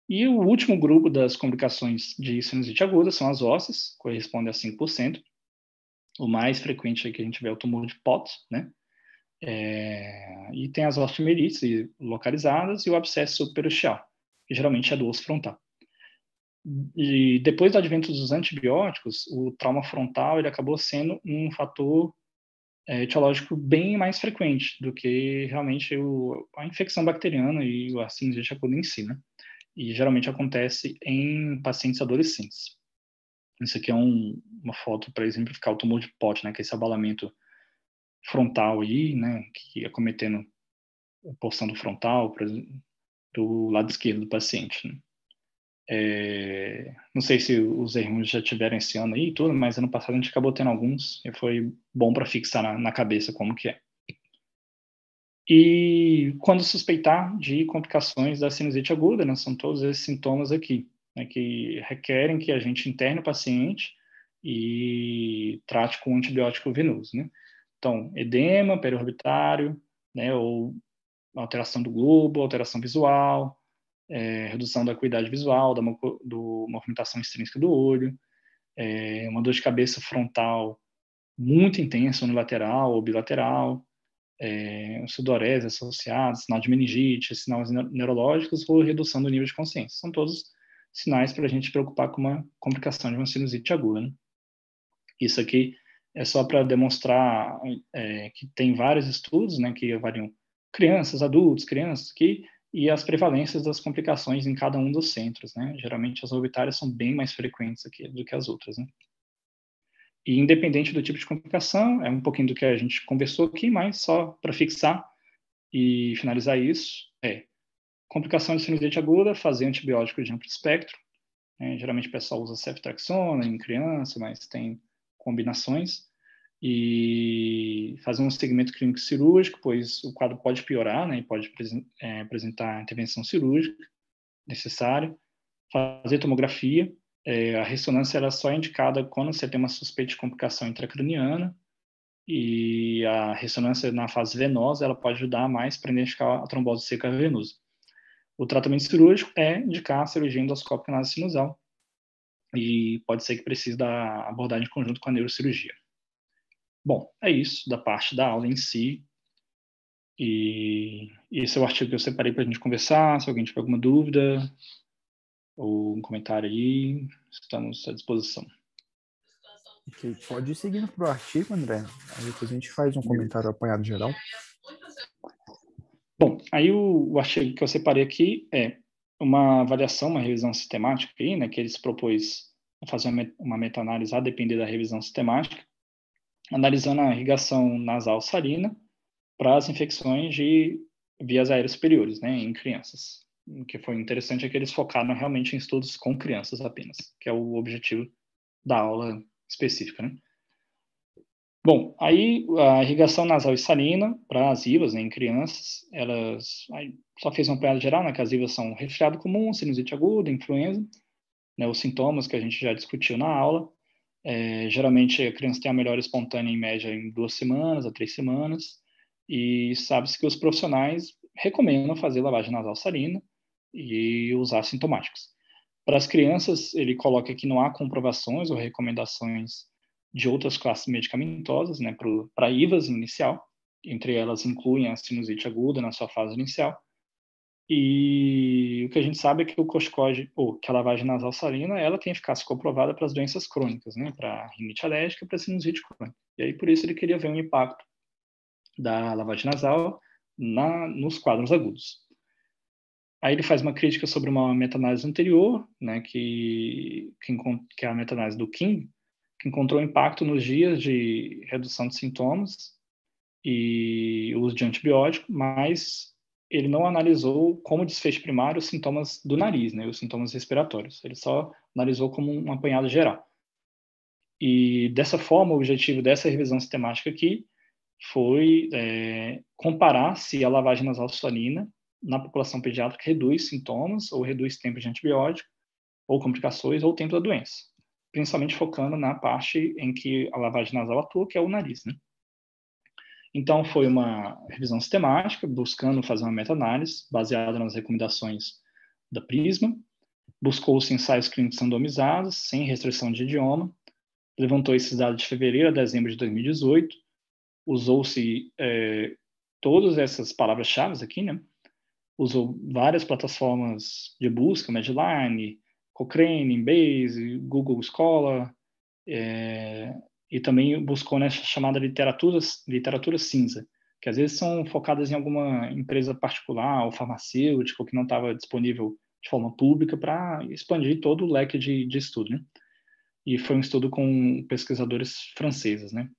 E o último grupo das complicações de sinusite aguda são as ósseas, corresponde a 5%. O mais frequente que a gente vê é o tumor de Pott, né? E tem as osteomerites localizadas e o abscesso superficial, que geralmente é do osso frontal. E depois do advento dos antibióticos, o trauma frontal ele acabou sendo um fator etiológico bem mais frequente do que realmente a infecção bacteriana e a sinusite aguda em si, né? E geralmente acontece em pacientes adolescentes. Isso aqui é uma foto para exemplificar o tumor de Pott, né? Que é esse abalamento frontal aí, né? Que acometendo a porção do frontal, do lado esquerdo do paciente, né? Não sei se os erros já tiveram esse ano aí e tudo, mas ano passado a gente acabou tendo alguns e foi bom para fixar na cabeça como que é. E quando suspeitar de complicações da sinusite aguda, né, são todos esses sintomas aqui, né, que requerem que a gente interne o paciente e trate com antibiótico venoso, né? Então, edema periorbitário, né, ou alteração do globo, alteração visual, redução da acuidade visual, do movimentação extrínseca do olho, uma dor de cabeça frontal muito intensa, unilateral ou bilateral, sudorese associada, sinal de meningite, sinais neurológicos ou redução do nível de consciência. São todos sinais para a gente preocupar com uma complicação de uma sinusite aguda, né? Isso aqui é só para demonstrar que tem vários estudos, né, que avaliam crianças, adultos, e as prevalências das complicações em cada um dos centros, né? Geralmente as orbitárias são bem mais frequentes aqui do que as outras, né? E independente do tipo de complicação, é um pouquinho do que a gente conversou aqui, mas só para fixar e finalizar isso, complicação de sinusite aguda, fazer antibiótico de amplo espectro, geralmente o pessoal usa ceftriaxona em criança, mas tem combinações, e fazer um segmento clínico cirúrgico, pois o quadro pode piorar, né, e pode apresentar intervenção cirúrgica necessária, fazer tomografia, a ressonância ela só é indicada quando você tem uma suspeita de complicação intracraniana, e a ressonância na fase venosa ela pode ajudar mais para identificar a trombose seca venosa. O tratamento cirúrgico é indicar a cirurgia endoscópica nasosinusal, e pode ser que precise da abordagem em conjunto com a neurocirurgia. Bom, é isso da parte da aula em si. E esse é o artigo que eu separei para a gente conversar. Se alguém tiver alguma dúvida ou um comentário aí, estamos à disposição. Ok, pode ir seguindo para o artigo, André. Aí depois a gente faz um comentário apanhado geral. Bom, aí o artigo que eu separei aqui é uma avaliação, uma revisão sistemática aí, né, que eles propôs fazer uma meta-análise a depender da revisão sistemática, analisando a irrigação nasal salina para as infecções de vias aéreas superiores, né, em crianças. O que foi interessante é que eles focaram realmente em estudos com crianças apenas, que é o objetivo da aula específica, né? Bom, aí a irrigação nasal e salina para as IVAs, né, em crianças, elas só fez uma apanhado geral, né, que as IVAs são resfriado comum, sinusite aguda, influenza, né, os sintomas que a gente já discutiu na aula. Geralmente a criança tem a melhora espontânea em média em 2 semanas a 3 semanas, e sabe-se que os profissionais recomendam fazer lavagem nasal salina e usar assintomáticos. Para as crianças, ele coloca que não há comprovações ou recomendações de outras classes medicamentosas, né, para IVAs inicial, entre elas incluem a sinusite aguda na sua fase inicial, E o que a gente sabe é que o corticoide, ou que a lavagem nasal salina, ela tem eficácia comprovada para as doenças crônicas, né? Para rinite alérgica e para sinusite crônica. E aí, por isso, ele queria ver um impacto da lavagem nasal nos quadros agudos. Aí ele faz uma crítica sobre uma meta-análise anterior, né, que é a meta-análise do Kim, que encontrou impacto nos dias de redução de sintomas e uso de antibiótico, mas ele não analisou como desfecho primário os sintomas do nariz, né, os sintomas respiratórios. Ele só analisou como um apanhado geral. E dessa forma, o objetivo dessa revisão sistemática aqui foi comparar se a lavagem nasal salina na população pediátrica reduz sintomas ou reduz tempo de antibiótico, ou complicações, ou tempo da doença, principalmente focando na parte em que a lavagem nasal atua, que é o nariz, né? Então, foi uma revisão sistemática, buscando fazer uma meta-análise baseada nas recomendações da PRISMA, buscou-se ensaios clínicos randomizados, sem restrição de idioma, levantou esses dados de fevereiro a dezembro de 2018, usou-se todas essas palavras-chave aqui, né? Usou várias plataformas de busca, Medline, Cochrane, Embase, Google Scholar, e também buscou nessa chamada literatura cinza, que às vezes são focadas em alguma empresa particular ou farmacêutica que não estava disponível de forma pública para expandir todo o leque de estudo, né? E foi um estudo com pesquisadores franceses, né?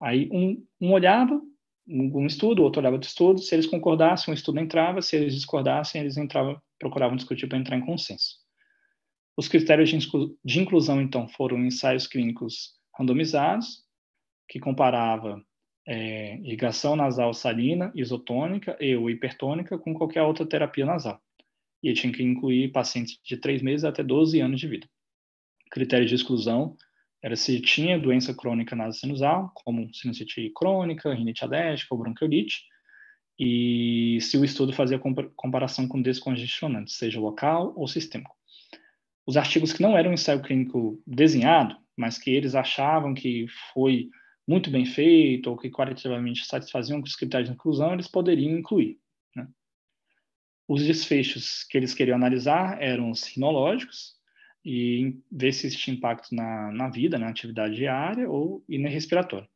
Aí um olhava um estudo, o outro olhava outro estudo, se eles concordassem, o estudo entrava, se eles discordassem, eles procuravam discutir para entrar em consenso. Os critérios de inclusão, então, foram ensaios clínicos randomizados, que comparava irrigação nasal salina, isotônica e ou hipertônica com qualquer outra terapia nasal. E tinha que incluir pacientes de 3 meses até 12 anos de vida. Critério de exclusão era se tinha doença crônica nasosinusal, como sinusite crônica, rinite alérgica ou bronquiolite, e se o estudo fazia comparação com descongestionantes, seja local ou sistêmico. Os artigos que não eram ensaio clínico desenhado, mas que eles achavam que foi muito bem feito ou que qualitativamente satisfaziam os critérios de inclusão, eles poderiam incluir, né? Os desfechos que eles queriam analisar eram os rinológicos, e ver se existia impacto na vida, na atividade diária e na respiratória.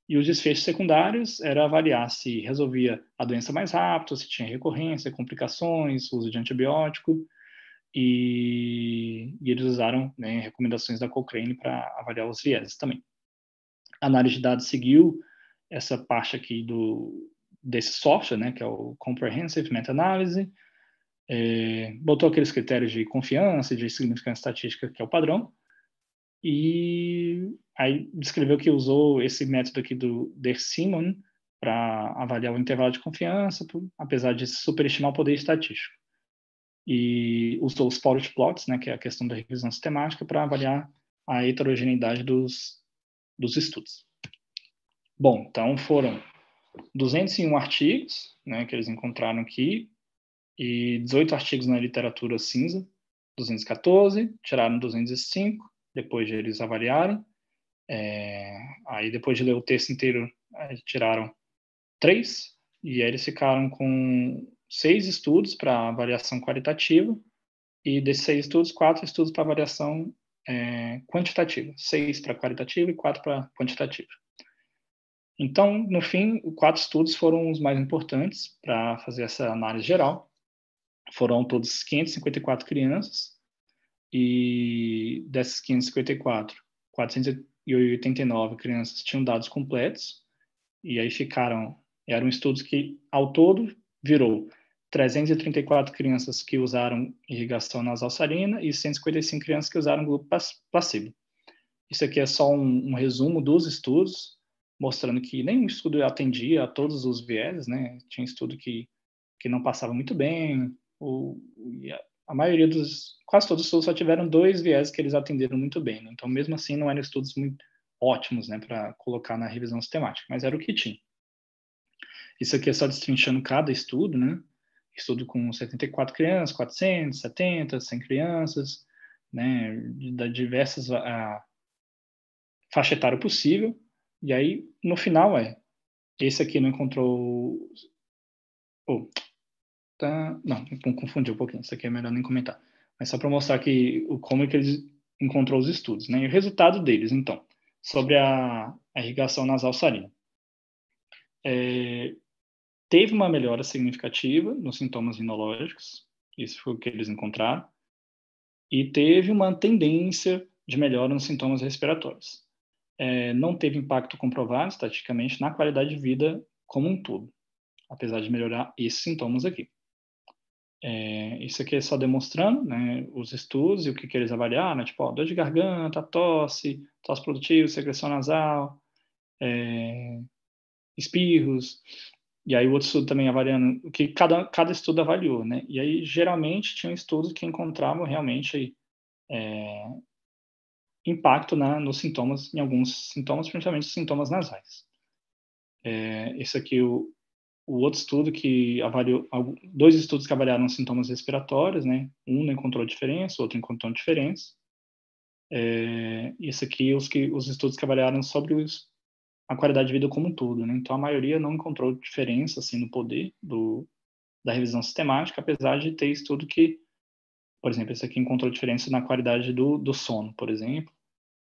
E os desfechos secundários era avaliar se resolvia a doença mais rápido, se tinha recorrência, complicações, uso de antibiótico, e eles usaram, né, recomendações da Cochrane para avaliar os vieses também. A análise de dados seguiu essa parte aqui desse software, né, que é o Comprehensive Meta-Analysis, botou aqueles critérios de confiança e de significância estatística, que é o padrão, e aí descreveu que usou esse método aqui do Der-Simon para avaliar o intervalo de confiança, apesar de superestimar o poder estatístico. E usou os Polish plots, né, que é a questão da revisão sistemática, para avaliar a heterogeneidade dos estudos. Bom, então foram 201 artigos, né, que eles encontraram aqui, e 18 artigos na literatura cinza, 214, tiraram 205, depois de eles avaliarem. Aí depois de ler o texto inteiro, tiraram 3, e aí eles ficaram com 6 estudos para avaliação qualitativa, e desses 6 estudos, 4 estudos para avaliação quantitativa, 6 para qualitativa e 4 para quantitativa. Então, no fim, 4 estudos foram os mais importantes para fazer essa análise geral. Foram todos 554 crianças, e dessas 554, 489 crianças tinham dados completos, e aí eram estudos que, ao todo, virou 334 crianças que usaram irrigação nasal salina e 155 crianças que usaram grupo placebo. Isso aqui é só um resumo dos estudos, mostrando que nenhum estudo atendia a todos os vieses, né? Tinha estudo que não passava muito bem, a maioria quase todos os estudos só tiveram 2 vieses que eles atenderam muito bem, né? Então, mesmo assim, não eram estudos muito ótimos, né, para colocar na revisão sistemática, mas era o que tinha. Isso aqui é só destrinchando cada estudo, né? Estudo com 74 crianças, 470, 100 crianças, né, de diversas faixa etária possível. E aí, no final, esse aqui não encontrou... Não, confundi um pouquinho, isso aqui é melhor nem comentar. Mas só para mostrar aqui como é que eles encontrou os estudos, né? E o resultado deles, então, sobre a irrigação nasal salina. Teve uma melhora significativa nos sintomas imunológicos, isso foi o que eles encontraram, e teve uma tendência de melhora nos sintomas respiratórios. Não teve impacto comprovado, estatisticamente, na qualidade de vida como um todo, apesar de melhorar esses sintomas aqui. Isso aqui é só demonstrando, né, os estudos e o que eles avaliaram, né, tipo, dor de garganta, tosse produtiva, secreção nasal, espirros, e aí o outro estudo também avaliando o que cada estudo avaliou, né, e aí geralmente tinham estudos que encontravam realmente impacto nos sintomas, em alguns sintomas, principalmente sintomas nasais. Esse aqui, o outro estudo que avaliou, 2 estudos que avaliaram sintomas respiratórios, né? Um não encontrou diferença, o outro encontrou diferença. Esse aqui, os estudos que avaliaram sobre a qualidade de vida como um todo, né? Então, a maioria não encontrou diferença, assim, no poder da revisão sistemática, apesar de ter estudo que, por exemplo, esse aqui encontrou diferença na qualidade do sono, por exemplo,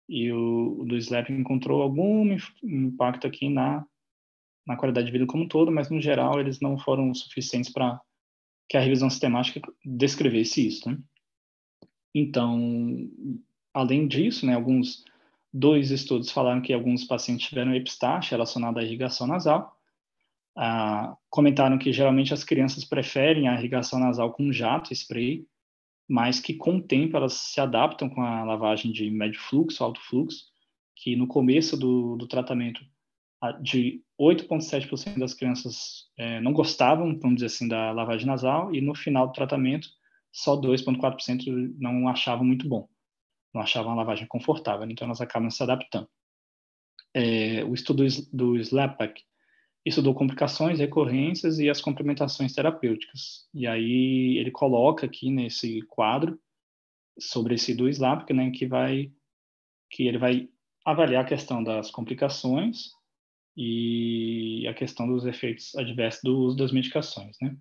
e o do SLAP encontrou algum impacto aqui na qualidade de vida como um todo, mas no geral eles não foram suficientes para que a revisão sistemática descrevesse isso, né? Então, além disso, né, 2 estudos falaram que alguns pacientes tiveram epistaxe relacionada à irrigação nasal. Comentaram que geralmente as crianças preferem a irrigação nasal com jato, spray, mas que com o tempo elas se adaptam com a lavagem de médio fluxo, alto fluxo, que no começo do tratamento de 8,7% das crianças não gostavam, vamos dizer assim, da lavagem nasal, e no final do tratamento, só 2,4% não achavam muito bom, não achavam a lavagem confortável, então elas acabam se adaptando. O estudo do SLAPAC estudou complicações, recorrências e as complementações terapêuticas. E aí ele coloca aqui nesse quadro, sobre esse do SLAPAC, né, que ele vai avaliar a questão das complicações e a questão dos efeitos adversos do uso das medicações, né?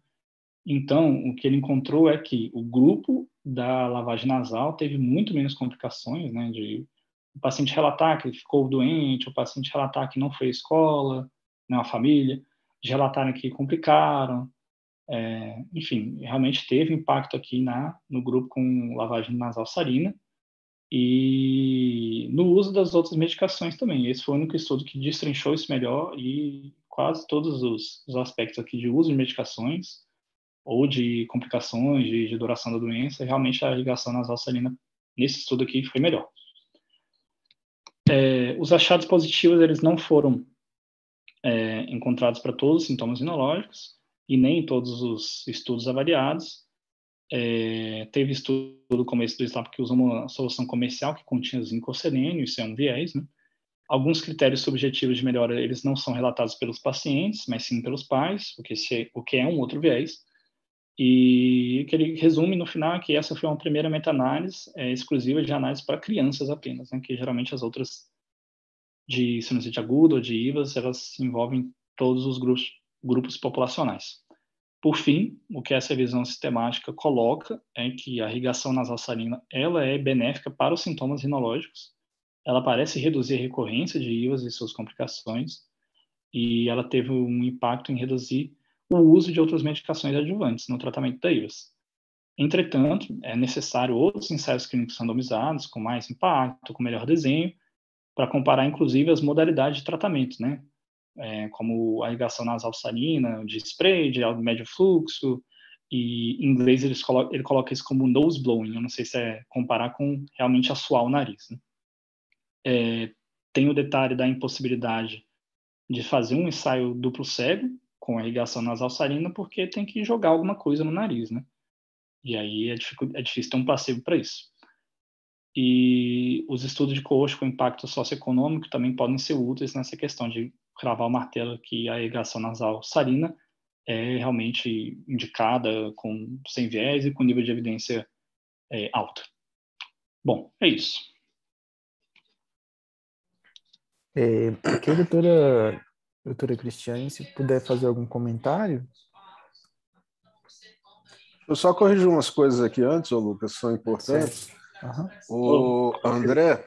Então, o que ele encontrou é que o grupo da lavagem nasal teve muito menos complicações, né? De o paciente relatar que ficou doente, o paciente relatar que não foi à escola, né, a família, de relatarem que complicaram, enfim, realmente teve impacto aqui no grupo com lavagem nasal salina, e no uso das outras medicações também. Esse foi o único estudo que destrinchou isso melhor e quase todos os aspectos aqui de uso de medicações ou de complicações, de duração da doença, realmente a irrigação nasal salina nesse estudo aqui foi melhor. Os achados positivos, eles não foram encontrados para todos os sintomas imunológicos e nem em todos os estudos avaliados. Teve estudo como esse do SLAP que usou uma solução comercial que continha zinco ou selênio, isso é um viés, né? Alguns critérios subjetivos de melhora, eles não são relatados pelos pacientes, mas sim pelos pais, o que é um outro viés. E o que ele resume no final é que essa foi uma primeira meta-análise exclusiva de análise para crianças apenas, né? Que geralmente as outras de sinusite aguda ou de IVAs, elas envolvem todos os grupos populacionais. Por fim, o que essa revisão sistemática coloca é que a irrigação nasal salina ela é benéfica para os sintomas rinológicos, ela parece reduzir a recorrência de IVAs e suas complicações, e ela teve um impacto em reduzir o uso de outras medicações adjuvantes no tratamento da IVAs. Entretanto, é necessário outros ensaios clínicos randomizados, com mais impacto, com melhor desenho, para comparar, inclusive, as modalidades de tratamento, né? Como a irrigação nasal salina, de spray, de alto médio fluxo, e em inglês ele coloca isso como nose blowing, eu não sei se é comparar com realmente assoar o nariz. Né? Tem o detalhe da impossibilidade de fazer um ensaio duplo cego com a irrigação nasal salina, porque tem que jogar alguma coisa no nariz, né? E aí é difícil ter um placebo para isso. E os estudos de coorte com impacto socioeconômico também podem ser úteis nessa questão de cravar o martelo que a irrigação nasal salina é realmente indicada sem viés e com nível de evidência alto. Bom, é isso. Aqui, doutora Cristiane, se puder fazer algum comentário. Eu só corrigir umas coisas aqui antes, ô Lucas, que são importantes. Aham. O André,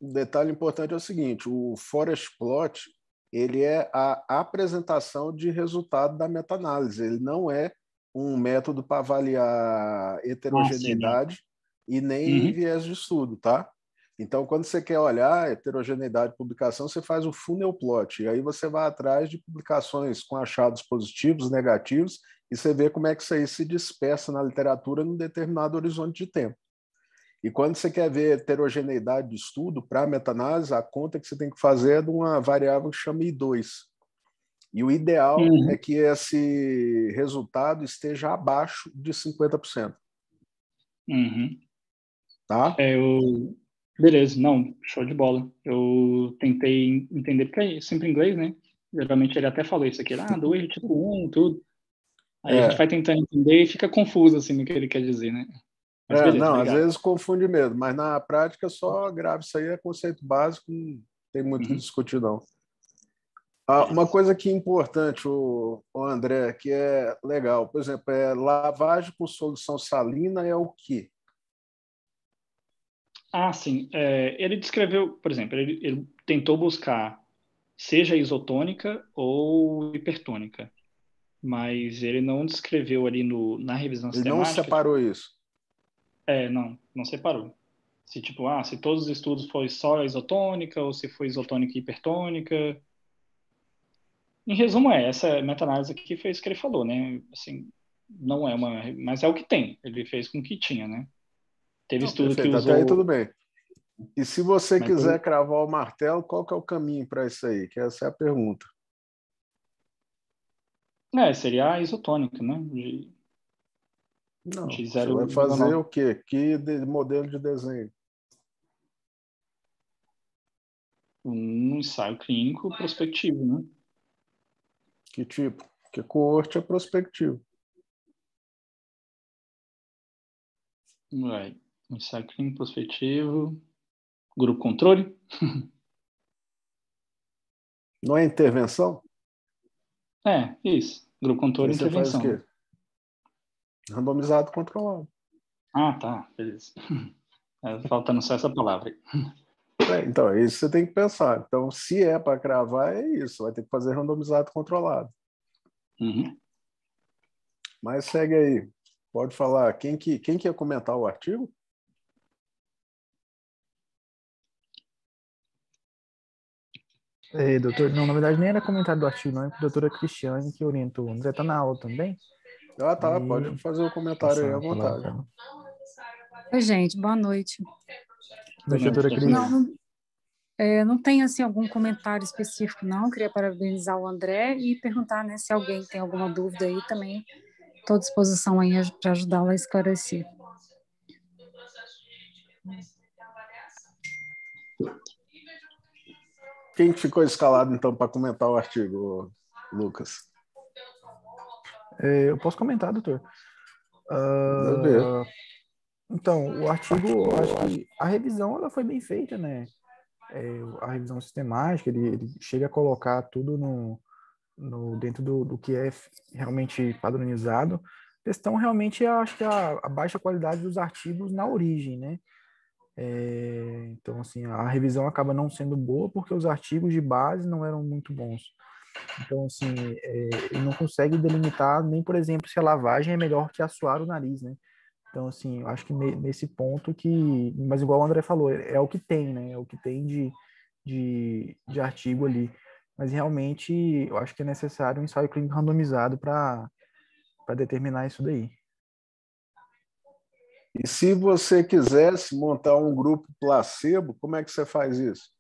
um detalhe importante é o seguinte: o Forest Plot ele é a apresentação de resultado da meta-análise. Ele não é um método para avaliar Ah, sim, não. heterogeneidade e nem Uhum. viés de estudo, tá? Então, quando você quer olhar a heterogeneidade de publicação, você faz o funnel plot, e aí você vai atrás de publicações com achados positivos, negativos, e você vê como é que isso aí se dispersa na literatura num determinado horizonte de tempo. E quando você quer ver heterogeneidade de estudo para meta-análise, a conta que você tem que fazer é de uma variável que chama I2. E o ideal é Uhum. que esse resultado esteja abaixo de 50%. Uhum. Tá? Beleza, não, show de bola. Eu tentei entender, porque é sempre em inglês, né? Geralmente ele até falou isso aqui, do erro tipo 1, tudo. Aí a gente É, vai tentando entender e fica confuso, assim, no que ele quer dizer, né? Mas beleza, não, às obrigado. vezes confunde mesmo, mas na prática só grave isso aí é conceito básico, não tem muito o que Uhum. discutir, não. Uma Beleza. coisa que é importante, o André, que é legal, por exemplo, lavagem com solução salina é o quê? Ah, sim. Ele descreveu, por exemplo, ele tentou buscar seja isotônica ou hipertônica, mas ele não descreveu ali na revisão Ele não sistemática, tipo, separou isso. não separou. Se tipo, se todos os estudos foi só isotônica ou se foi isotônica e hipertônica. Em resumo, essa meta-análise aqui foi isso que ele falou, né? Assim, não é uma, mas é o que tem. Ele fez com o que tinha, né? Teve Não, estudo que perfeito, até aí tudo usou, bem. E se você mas quiser cravar o martelo, qual que é o caminho para isso aí? Que essa é a pergunta. seria a isotônica, né? Não, De você vai fazer 0,9. o quê? Modelo de desenho? Um ensaio clínico prospectivo, né? Que tipo? Que coorte é prospectivo. Vai. Um ensaio clínico prospectivo, grupo controle. Não é intervenção? Isso. Grupo Aí controle e você faz o intervenção, né? quê? Randomizado controlado. Ah, tá. Beleza. Faltando só essa palavra aí. Então, é isso que você tem que pensar. Então, se é para cravar, é isso. Vai ter que fazer randomizado controlado. Uhum. Mas segue aí. Pode falar. Quem que ia comentar o artigo? Doutor, não, na verdade nem era comentário do artigo, não, é a doutora Cristiane que orientou. O André tá na aula também. Ah, tá. Pode Aí, fazer o comentário aí passar à a palavra vontade. para ela. Oi, gente, boa noite. Boa Noite, noite, doutora doutora. Cris. Não tem assim algum comentário específico, não. Queria parabenizar o André e perguntar, né, se alguém tem alguma dúvida aí também. Estou à disposição aí para ajudá-la a esclarecer. Quem que ficou escalado, então, para comentar o artigo, Lucas? Eu posso comentar, doutor. Manda ver. Então, o artigo, eu acho que a revisão ela foi bem feita, né? A revisão sistemática, ele chega a colocar tudo dentro do que é realmente padronizado. A questão realmente, eu acho que é a baixa qualidade dos artigos na origem, né? Então, assim, a revisão acaba não sendo boa porque os artigos de base não eram muito bons. Então, assim, ele não consegue delimitar nem, por exemplo, se a lavagem é melhor que assoar o nariz, né? Então, assim, eu acho que nesse ponto que... Mas igual o André falou, é o que tem, né? É o que tem de artigo ali. Mas realmente, eu acho que é necessário um ensaio clínico randomizado para determinar isso daí. E se você quisesse montar um grupo placebo, como é que você faz isso?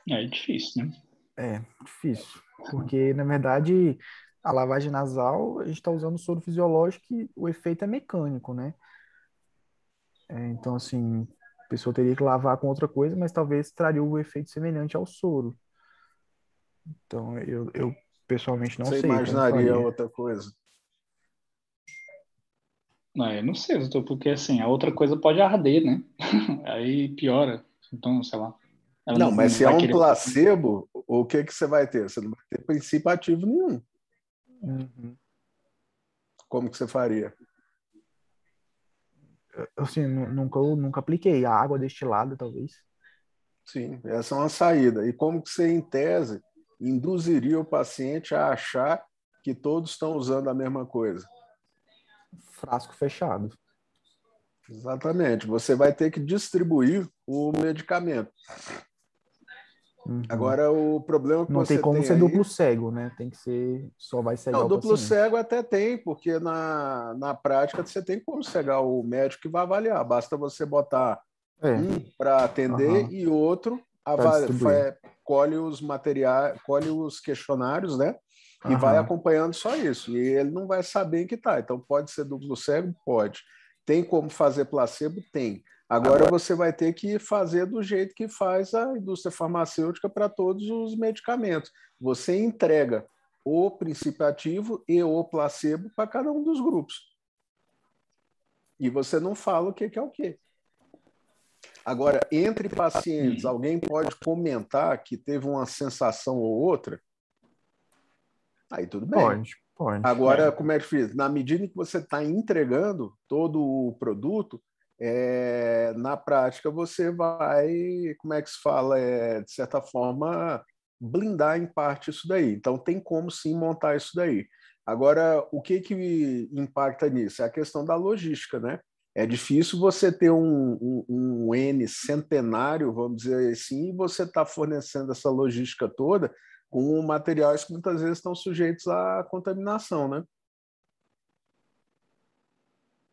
É difícil, né? É, difícil. Porque, na verdade, a lavagem nasal, a gente está usando soro fisiológico e o efeito é mecânico, né? Então, assim, a pessoa teria que lavar com outra coisa, mas talvez traria o efeito semelhante ao soro. Então, eu pessoalmente não Você sei como imaginaria faria. outra coisa? Não sei, doutor, porque assim, a outra coisa pode arder, né? Aí piora. Então, sei lá. Ela Não, mas não se é vai um querer. placebo, o que que você vai ter? Você não vai ter princípio ativo nenhum. Uhum. Como que você faria? Assim, nunca apliquei. A água destilada, talvez. Sim, essa é uma saída. E como que você, em tese, induziria o paciente a achar que todos estão usando a mesma coisa? Frasco fechado. Exatamente. Você vai ter que distribuir o medicamento. Uhum. Agora, o problema que Não tem você como tem ser aí... duplo cego, né? Tem que ser... Só vai cegar Não, o duplo paciente. cego até tem, porque na prática você tem como cegar o médico que vai avaliar. Basta você botar É. um para atender Aham. e outro Para distribuir. colhe os materiais, colhe os questionários, né? E vai Aham. acompanhando só isso. E ele não vai saber em que está. Então, pode ser duplo cego? Pode. Tem como fazer placebo? Tem. Agora você vai ter que fazer do jeito que faz a indústria farmacêutica para todos os medicamentos. Você entrega o princípio ativo e o placebo para cada um dos grupos. E você não fala o que é o quê. Agora, entre pacientes, alguém pode comentar que teve uma sensação ou outra? Aí tudo bem. Pode. Agora, como é que fiz? Na medida em que você está entregando todo o produto, na prática você vai, como é que se fala, de certa forma, blindar em parte isso daí. Então, tem como sim montar isso daí. Agora, o que impacta nisso? É a questão da logística, né? É difícil você ter um N centenário, vamos dizer assim, e você está fornecendo essa logística toda com materiais que muitas vezes estão sujeitos à contaminação, né?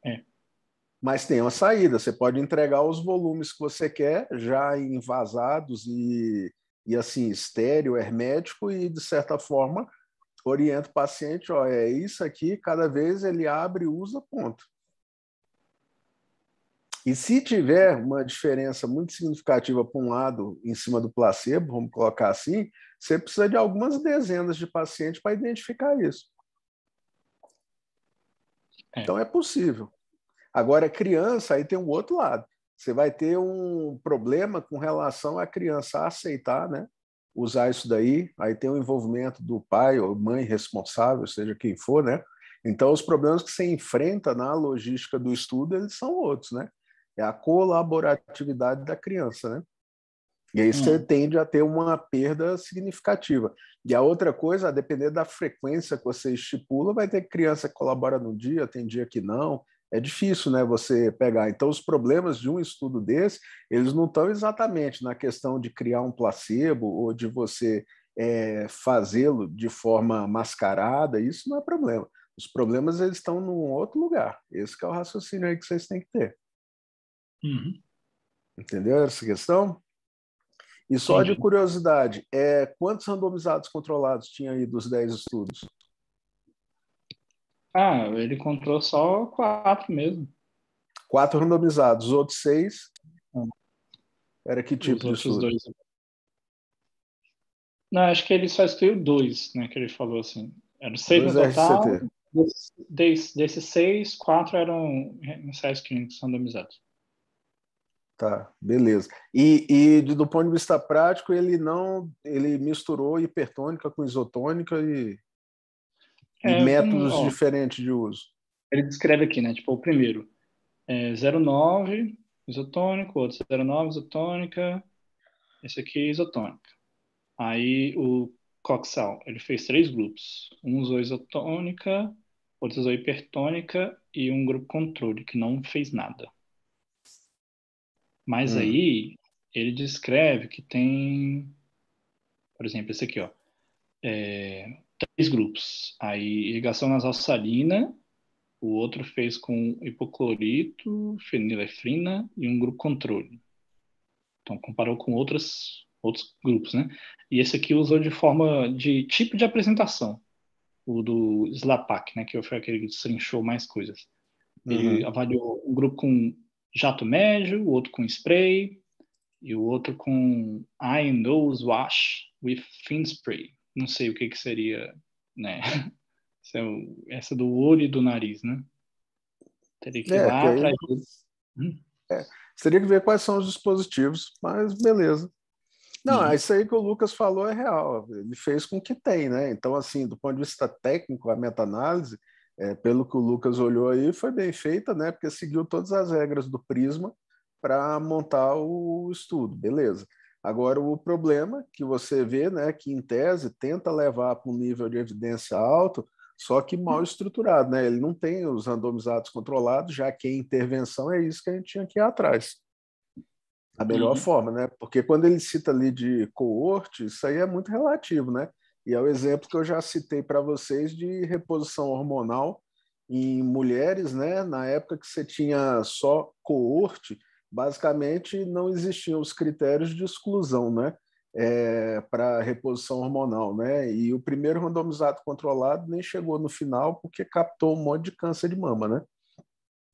É. Mas tem uma saída, você pode entregar os volumes que você quer, já envasados e assim, estéreo, hermético, e de certa forma orienta o paciente, ó, é isso aqui, cada vez ele abre e usa, ponto. E se tiver uma diferença muito significativa para um lado em cima do placebo, vamos colocar assim, você precisa de algumas dezenas de pacientes para identificar isso. Então é possível. Agora, criança, aí tem um outro lado. Você vai ter um problema com relação à criança aceitar, né? Usar isso daí, aí tem o envolvimento do pai ou mãe responsável, seja quem for, né? Então, os problemas que você enfrenta na logística do estudo, eles são outros, né? É a colaboratividade da criança, né? E aí você tende a ter uma perda significativa. E a outra coisa, a depender da frequência que você estipula, vai ter criança que colabora num dia, tem dia que não. É difícil, né, você pegar. Então, os problemas de um estudo desse, eles não estão exatamente na questão de criar um placebo ou de você fazê-lo de forma mascarada. Isso não é problema. Os problemas, eles estão num outro lugar. Esse que é o raciocínio aí que vocês têm que ter. Uhum. Entendeu essa questão? E só de curiosidade, quantos randomizados controlados tinha aí dos 10 estudos? Ele encontrou só 4 mesmo. 4 randomizados, os outros 6 Hum. era que tipo Os de outros estudo? 2. Não, acho que ele só excluiu 2, né? Que ele falou assim. Eram 6 no 2 total. RCT. Desses 6, 4 eram ensaios clínicos randomizados. Tá, beleza. E do ponto de vista prático, ele misturou hipertônica com isotônica e métodos diferentes de uso. Ele descreve aqui, né? Tipo, o primeiro é 0,9 isotônico, outro 0,9 isotônica, esse aqui isotônica. Aí o Coxal, ele fez 3 grupos. Um usou isotônica, outro usou hipertônica e um grupo controle, que não fez nada. Mas aí ele descreve que tem, por exemplo, esse aqui, ó, 3 grupos. Aí irrigação nasal salina, o outro fez com hipoclorito, fenilefrina e um grupo controle. Então comparou com outros grupos, né? E esse aqui usou de forma de tipo de apresentação, o do Slapak, né? Que foi aquele que destrinchou mais coisas. Ele avaliou um grupo com jato médio, o outro com spray, e o outro com eye and nose wash with thin spray. Não sei o que seria, né? Essa do olho e do nariz, né? Teria que ir Que lá aí atrás. teria que ver quais são os dispositivos, mas beleza. Não, isso aí que o Lucas falou é real. Ele fez com que tem, né? Então, assim, do ponto de vista técnico, a meta-análise, pelo que o Lucas olhou aí, foi bem feita, né? Porque seguiu todas as regras do Prisma para montar o estudo, beleza. Agora, o problema que você vê, né, que em tese tenta levar para um nível de evidência alto, só que mal estruturado, né? Ele não tem os randomizados controlados, já que a intervenção é isso que a gente tinha que ir atrás. A melhor forma, né? Porque quando ele cita ali de coorte, isso aí é muito relativo, né? E é o exemplo que eu já citei para vocês de reposição hormonal em mulheres, né? Na época que você tinha só coorte, basicamente não existiam os critérios de exclusão, né? Para reposição hormonal, né? E o primeiro randomizado controlado nem chegou no final porque captou um monte de câncer de mama, né?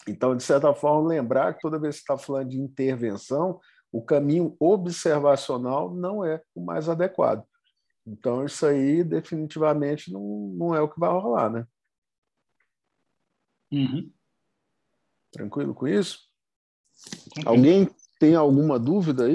Então, de certa forma, lembrar que toda vez que você está falando de intervenção, o caminho observacional não é o mais adequado. Então, isso aí definitivamente não é o que vai rolar, né? Tranquilo com isso? Alguém tem alguma dúvida aí?